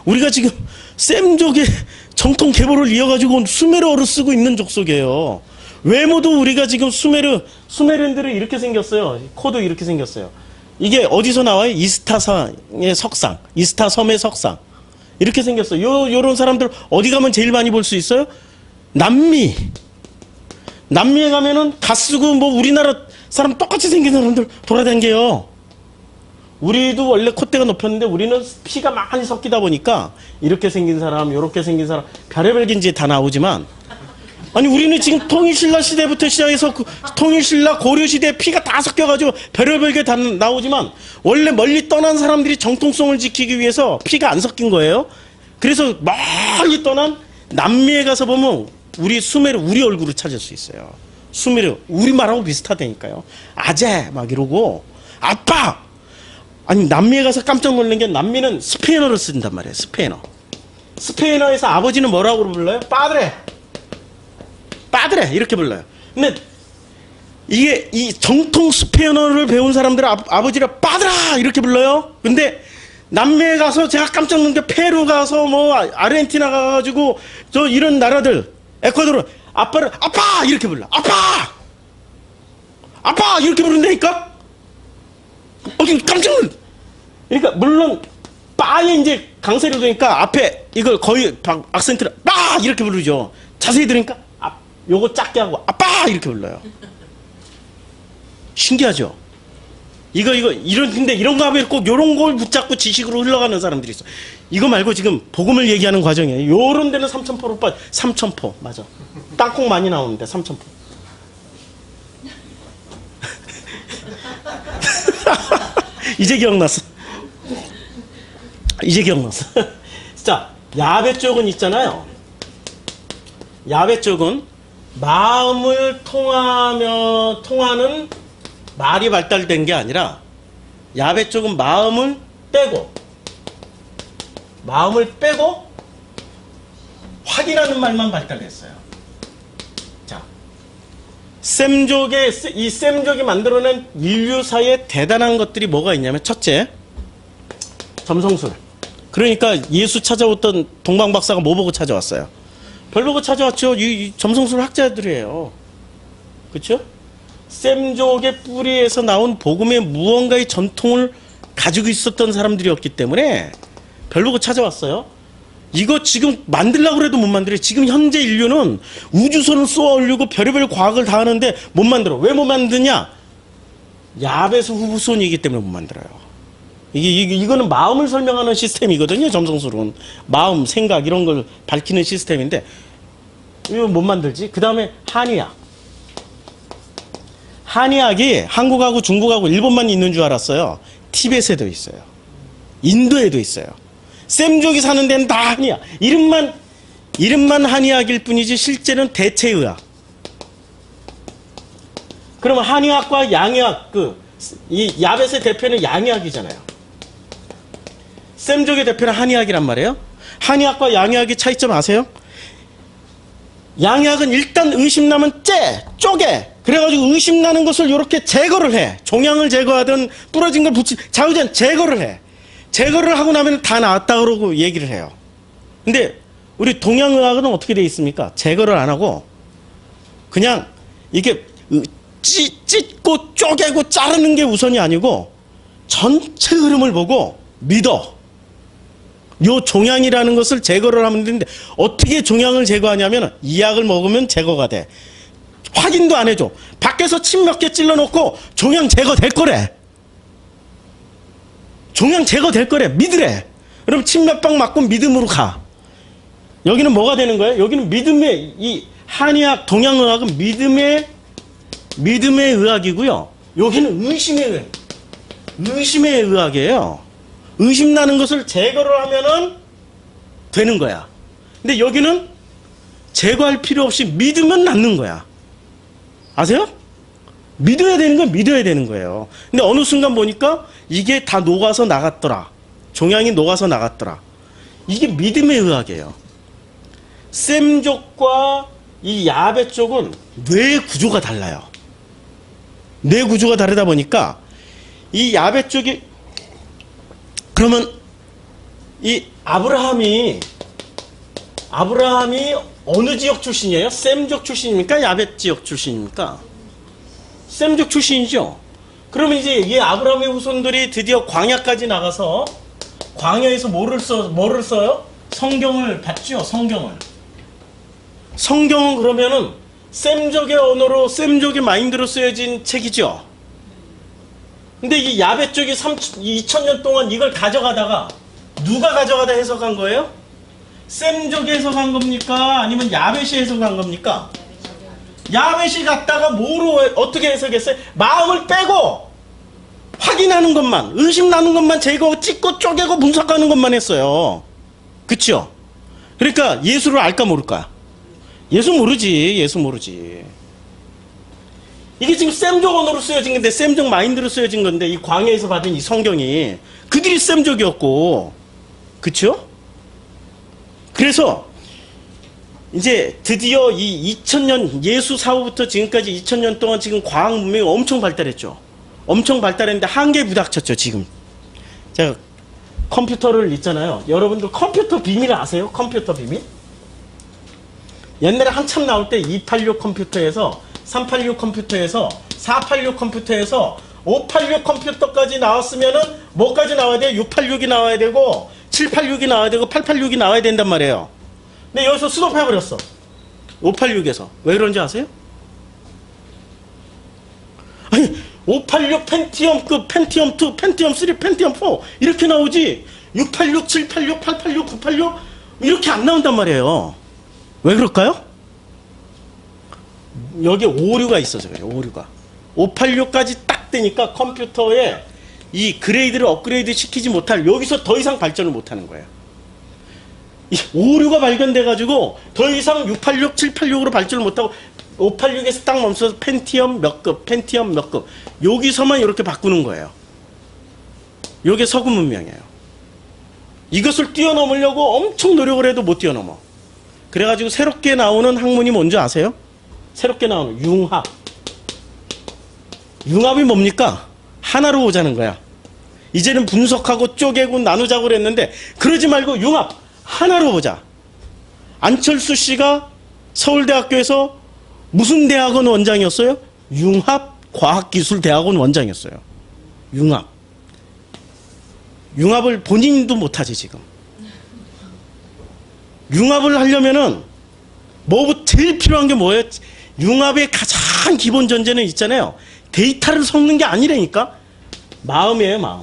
[SPEAKER 1] 우리가 지금 셈족의 정통 계보를 이어가지고 수메르어를 쓰고 있는 족속이에요. 외모도 우리가 지금 수메르인들이 이렇게 생겼어요. 코도 이렇게 생겼어요. 이게 어디서 나와요? 이스타성의 석상, 이스타섬의 석상. 이렇게 생겼어요. 요런 사람들 어디 가면 제일 많이 볼 수 있어요? 남미에 가면은 가 쓰고 뭐 우리나라 사람 똑같이 생긴 사람들 돌아다녀요. 우리도 원래 콧대가 높였는데 우리는 피가 많이 섞이다 보니까 이렇게 생긴 사람, 요렇게 생긴 사람, 별의별 긴지 다 나오지만, 아니 우리는 지금 통일신라 시대부터 시작해서 통일신라 고려시대 피가 다 섞여가지고 별의별 게 다 나오지만, 원래 멀리 떠난 사람들이 정통성을 지키기 위해서 피가 안 섞인 거예요. 그래서 멀리 떠난 남미에 가서 보면 우리 수메르, 우리 얼굴을 찾을 수 있어요. 수메르, 우리말하고 비슷하다니까요. 아재 막 이러고, 아빠. 아니 남미에 가서 깜짝 놀란 게, 남미는 스페인어를 쓴단 말이에요. 스페인어에서 아버지는 뭐라고 불러요? 빠드레 이렇게 불러요. 근데 이게 이 정통 스페인어를 배운 사람들은 아버지를 빠드라 이렇게 불러요. 근데 남미에 가서 제가 깜짝 놀란 게, 페루 가서 뭐 아르헨티나 가가지고 저 이런 나라들, 에콰도르, 아빠를 아빠 이렇게 불러. 아빠 이렇게 부른다니까. 깜짝 놀. 그러니까 물론 빠에 이제 강세를 두니까 앞에 이걸 거의 악센트를 빠 이렇게 부르죠. 자세히 들으니까 요거 작게 하고 아빠 이렇게 불러요. 신기하죠. 근데 이런 거 하면 꼭 요런 걸 붙잡고 지식으로 흘러가는 사람들이 있어. 이거 말고 지금 복음을 얘기하는 과정이에요. 요런 데는 삼천포로 삼천포 맞아. 땅콩 많이 나오는데 삼천포. 이제 기억났어. 자, 야베 쪽은 있잖아요. 야베 쪽은 마음을 통하는 말이 발달된 게 아니라, 야베 쪽은 마음을 빼고 확인하는 말만 발달했어요. 자, 셈족이 만들어낸 인류사의 대단한 것들이 뭐가 있냐면, 첫째, 점성술. 그러니까 예수 찾아왔던 동방박사가 뭐 보고 찾아왔어요? 별 보고 찾아왔죠. 이 점성술 학자들이에요. 그렇죠? 셈족의 뿌리에서 나온 복음의 무언가의 전통을 가지고 있었던 사람들이었기 때문에 별 보고 찾아왔어요. 이거 지금 만들려고 해도 못 만들어요. 지금 현재 인류는 우주선을 쏘아 올리고 별의별 과학을 다 하는데 못 만들어. 왜 못 만드냐? 야베스 후손이기 때문에 못 만들어요. 이거는 마음을 설명하는 시스템이거든요. 점성술은 마음, 생각 이런 걸 밝히는 시스템인데 이거 못 만들지. 그 다음에 한의학이 한국하고 중국하고 일본만 있는 줄 알았어요. 티벳에도 있어요. 인도에도 있어요. 셈족이 사는 데는 다 한의학. 이름만 한의학일 뿐이지 실제는 대체의학. 그러면 한의학과 양의학, 이 야벳의 대표는 양의학이잖아요. 셈족의 대표는 한의학이란 말이에요. 한의학과 양의학의 차이점 아세요? 양의학은 일단 의심나면 쪼개. 그래가지고 의심나는 것을 이렇게 제거를 해. 종양을 제거하든 부러진 걸 좌우전 제거를 해. 제거를 하고 나면 다 나았다 그러고 얘기를 해요. 근데 우리 동양의학은 어떻게 돼 있습니까? 제거를 안 하고 그냥 이게 찢고 쪼개고 자르는 게 우선이 아니고 전체 흐름을 보고 믿어. 요 종양이라는 것을 제거를 하면 되는데, 어떻게 종양을 제거하냐면 이 약을 먹으면 제거가 돼. 확인도 안 해줘. 밖에서 침 몇 개 찔러놓고 종양 제거될 거래. 믿으래. 그럼 침 몇 방 맞고 믿음으로 가. 여기는 뭐가 되는 거예요? 여기는 믿음의, 이 한의학, 동양의학은 믿음의 의학이고요. 여기는 의심의 의학이에요. 의심나는 것을 제거를 하면은 되는 거야. 근데 여기는 제거할 필요 없이 믿으면 낫는 거야. 아세요? 믿어야 되는 거예요. 근데 어느 순간 보니까 이게 다 녹아서 나갔더라. 종양이 녹아서 나갔더라. 이게 믿음의 의학이에요. 셈족과 이 야베 쪽은 뇌 구조가 달라요. 뇌 구조가 다르다 보니까 이 야베 쪽이, 그러면 이 아브라함이 아브라함이 어느 지역 출신이에요? 셈족 출신입니까? 야벳 지역 출신입니까? 셈족 출신이죠. 그러면 이제 이 아브라함의 후손들이 드디어 광야까지 나가서 광야에서 뭐를 써요? 성경을 봤죠. 성경은 그러면은 셈족의 언어로 셈족의 마인드로 쓰여진 책이죠. 근데 이 야벳 쪽이 2000년 동안 이걸 가져가다가 누가 가져가다 해석한 거예요? 셈족이 해석한 겁니까? 아니면 야벳이 해석한 겁니까? 야벳이 갖다가 뭐로 어떻게 해석했어요? 마음을 빼고 확인하는 것만, 의심 나는 것만 제거, 찍고 쪼개고 분석하는 것만 했어요. 그쵸? 그러니까 예수를 알까 모를까? 예수 모르지. 이게 지금 셈족 언어로 쓰여진 건데, 셈족 마인드로 쓰여진 건데, 이 광야에서 받은 이 성경이 그들이 셈족이었고, 그쵸? 그래서 이제 드디어 이 2000년 예수 사후부터 지금까지 2000년 동안 지금 과학 문명이 엄청 발달했죠. 엄청 발달했는데 한계에 부닥쳤죠. 지금 제가 컴퓨터를 있잖아요. 여러분들 컴퓨터 비밀 아세요? 컴퓨터 비밀? 옛날에 한참 나올 때 286 컴퓨터에서 386 컴퓨터에서 486 컴퓨터에서 586 컴퓨터까지 나왔으면은 뭐까지 나와야 돼요? 686이 나와야 되고 786이 나와야 되고 886이 나와야 된단 말이에요. 근데 여기서 스톱해버렸어. 586에서. 왜 그런지 아세요? 아니 586 펜티엄급, 펜티엄 2, 펜티엄 3, 펜티엄 4 이렇게 나오지 686, 786, 886, 986 이렇게 안 나온단 말이에요. 왜 그럴까요? 여기에 오류가 있어서 그래요. 오류가. 586까지 딱 되니까 컴퓨터에 이 그레이드를 업그레이드 시키지 못할, 여기서 더 이상 발전을 못하는 거예요. 이 오류가 발견돼가지고 더 이상 686, 786으로 발전을 못하고 586에서 딱 멈춰서 펜티엄 몇 급, 펜티엄 몇 급 여기서만 이렇게 바꾸는 거예요. 이게 서구 문명이에요. 이것을 뛰어넘으려고 엄청 노력을 해도 못 뛰어넘어. 그래가지고 새롭게 나오는 학문이 뭔지 아세요? 새롭게 나오는 융합. 융합이 뭡니까? 하나로 오자는 거야. 이제는 분석하고 쪼개고 나누자고 그랬는데 그러지 말고 융합. 하나로 보자. 안철수 씨가 서울대학교에서 무슨 대학원 원장이었어요? 융합과학기술대학원 원장이었어요. 융합. 융합을 본인도 못하지 지금. 융합을 하려면은 제일 필요한 게 뭐예요? 융합의 가장 기본 전제는 있잖아요. 데이터를 섞는 게 아니라니까. 마음이에요, 마음.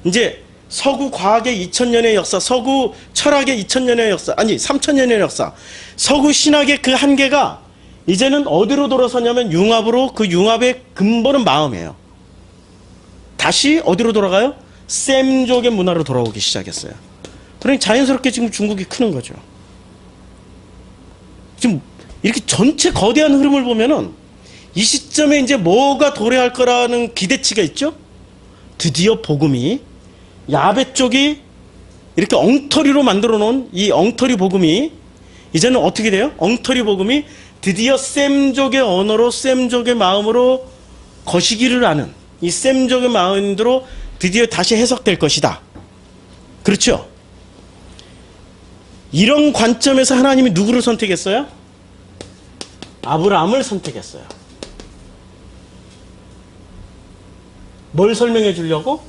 [SPEAKER 1] 이제 서구 과학의 2000년의 역사, 서구 철학의 2000년의 역사, 아니 3000년의 역사, 서구 신학의 그 한계가 이제는 어디로 돌아서냐면 융합으로, 그 융합의 근본은 마음이에요. 다시 어디로 돌아가요? 셈족의 문화로 돌아오기 시작했어요. 그러니 자연스럽게 지금 중국이 크는 거죠. 지금 이렇게 전체 거대한 흐름을 보면은 이 시점에 이제 뭐가 도래할 거라는 기대치가 있죠? 드디어 복음이, 야벳 쪽이 이렇게 엉터리로 만들어 놓은 이 엉터리 복음이 이제는 어떻게 돼요? 엉터리 복음이 드디어 셈족의 언어로, 셈족의 마음으로 거시기를 하는 이 셈족의 마음으로 드디어 다시 해석될 것이다. 그렇죠? 이런 관점에서 하나님이 누구를 선택했어요? 아브라함을 선택했어요. 뭘 설명해 주려고?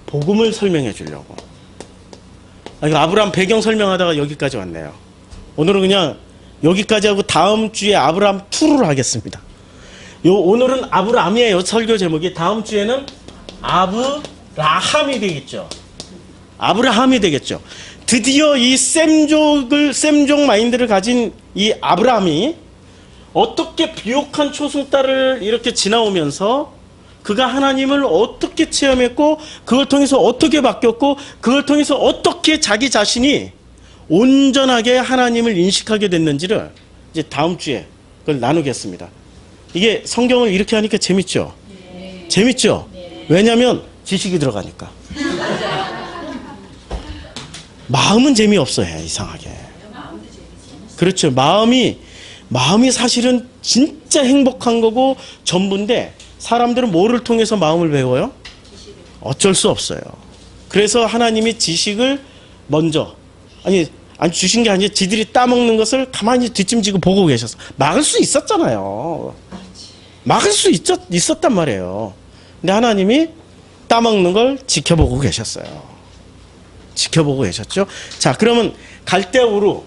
[SPEAKER 1] 복음을 설명해 주려고. 아브라함 배경 설명하다가 여기까지 왔네요. 오늘은 그냥 여기까지 하고 다음 주에 아브라함 2를 하겠습니다. 오늘은 아브라함이에요. 설교 제목이. 다음 주에는 아브라함이 되겠죠. 아브라함이 되겠죠. 드디어 이 셈족 마인드를 가진 이 아브라함이 어떻게 비옥한 초승달을 이렇게 지나오면서 그가 하나님을 어떻게 체험했고, 그걸 통해서 어떻게 바뀌었고, 그걸 통해서 어떻게 자기 자신이 온전하게 하나님을 인식하게 됐는지를 이제 다음 주에 그걸 나누겠습니다. 이게 성경을 이렇게 하니까 재밌죠? 네. 재밌죠? 네. 왜냐하면 지식이 들어가니까. 마음은 재미없어요, 이상하게. 그렇죠. 마음이 사실은 진짜 행복한 거고 전부인데, 사람들은 뭐를 통해서 마음을 배워요? 어쩔 수 없어요. 그래서 하나님이 지식을 먼저, 아니 주신 게 아니라 지들이 따먹는 것을 가만히 뒷짐지고 보고 계셨어. 막을 수 있었잖아요. 막을 수 있었단 말이에요. 근데 하나님이 따먹는 걸 지켜보고 계셨어요. 지켜보고 계셨죠. 자, 그러면 갈대우루.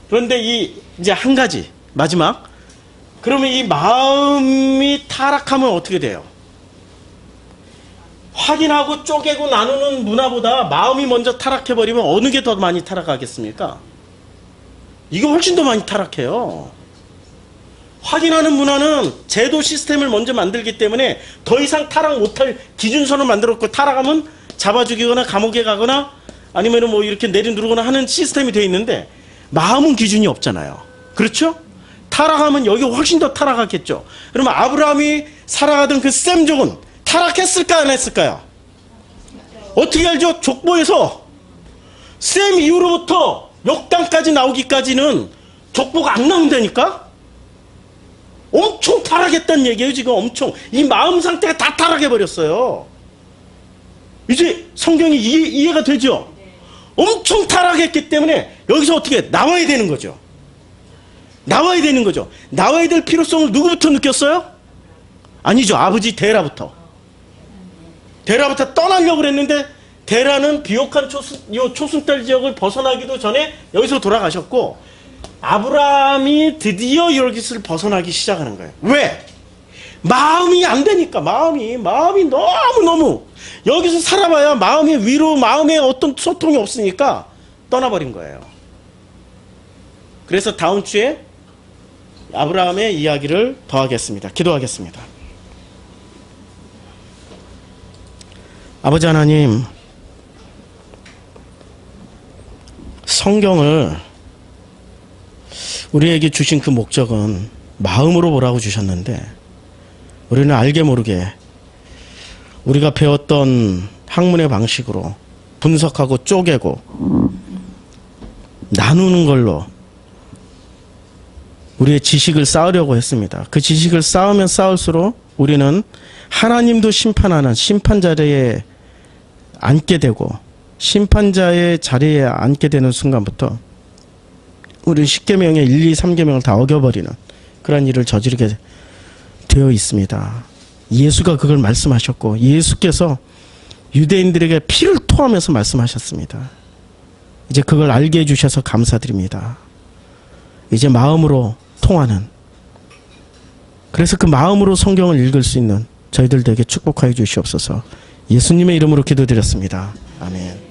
[SPEAKER 1] 그런데 이제 한 가지 마지막. 그러면 이 마음이 타락하면 어떻게 돼요? 확인하고 쪼개고 나누는 문화보다 마음이 먼저 타락해버리면 어느 게 더 많이 타락하겠습니까? 이게 훨씬 더 많이 타락해요. 확인하는 문화는 제도 시스템을 먼저 만들기 때문에 더 이상 타락 못할 기준선을 만들었고, 타락하면 잡아 죽이거나 감옥에 가거나 아니면 뭐 이렇게 내려누르거나 하는 시스템이 되어 있는데, 마음은 기준이 없잖아요. 그렇죠? 타락하면 여기 훨씬 더 타락하겠죠. 그러면 아브라함이 살아가던 그 셈족은 타락했을까 안 했을까요? 어떻게 알죠? 족보에서 셈 이후로부터 역당까지 나오기까지는 족보가 안 나온다니까? 엄청 타락했다는 얘기예요. 지금 엄청 이 마음 상태가 다 타락해버렸어요. 이제 성경이 이해가 되죠? 엄청 타락했기 때문에 여기서 어떻게 나와야 되는 거죠. 나와야 되는 거죠. 나와야 될 필요성을 누구부터 느꼈어요? 아니죠. 아버지 데라부터. 데라부터 떠나려고 그랬는데, 데라는 비옥한 초승달 지역을 벗어나기도 전에 여기서 돌아가셨고, 아브라함이 드디어 여기서 벗어나기 시작하는 거예요. 왜? 마음이 안 되니까. 마음이 너무너무 여기서 살아봐야 마음의 위로, 마음에 어떤 소통이 없으니까 떠나버린 거예요. 그래서 다음 주에 아브라함의 이야기를 더 하겠습니다. 기도하겠습니다. 아버지 하나님, 성경을 우리에게 주신 그 목적은 마음으로 보라고 주셨는데, 우리는 알게 모르게 우리가 배웠던 학문의 방식으로 분석하고 쪼개고 나누는 걸로 우리의 지식을 쌓으려고 했습니다. 그 지식을 쌓으면 쌓을수록 우리는 하나님도 심판하는 심판 자리에 앉게 되고, 심판자의 자리에 앉게 되는 순간부터 우리는 10계명의 1, 2, 3계명을 다 어겨버리는 그런 일을 저지르게 되어 있습니다. 예수가 그걸 말씀하셨고, 예수께서 유대인들에게 피를 토하면서 말씀하셨습니다. 이제 그걸 알게 해주셔서 감사드립니다. 이제 마음으로 통하는, 그래서 그 마음으로 성경을 읽을 수 있는 저희들 되게 축복하여 주시옵소서. 예수님의 이름으로 기도드렸습니다. 아멘.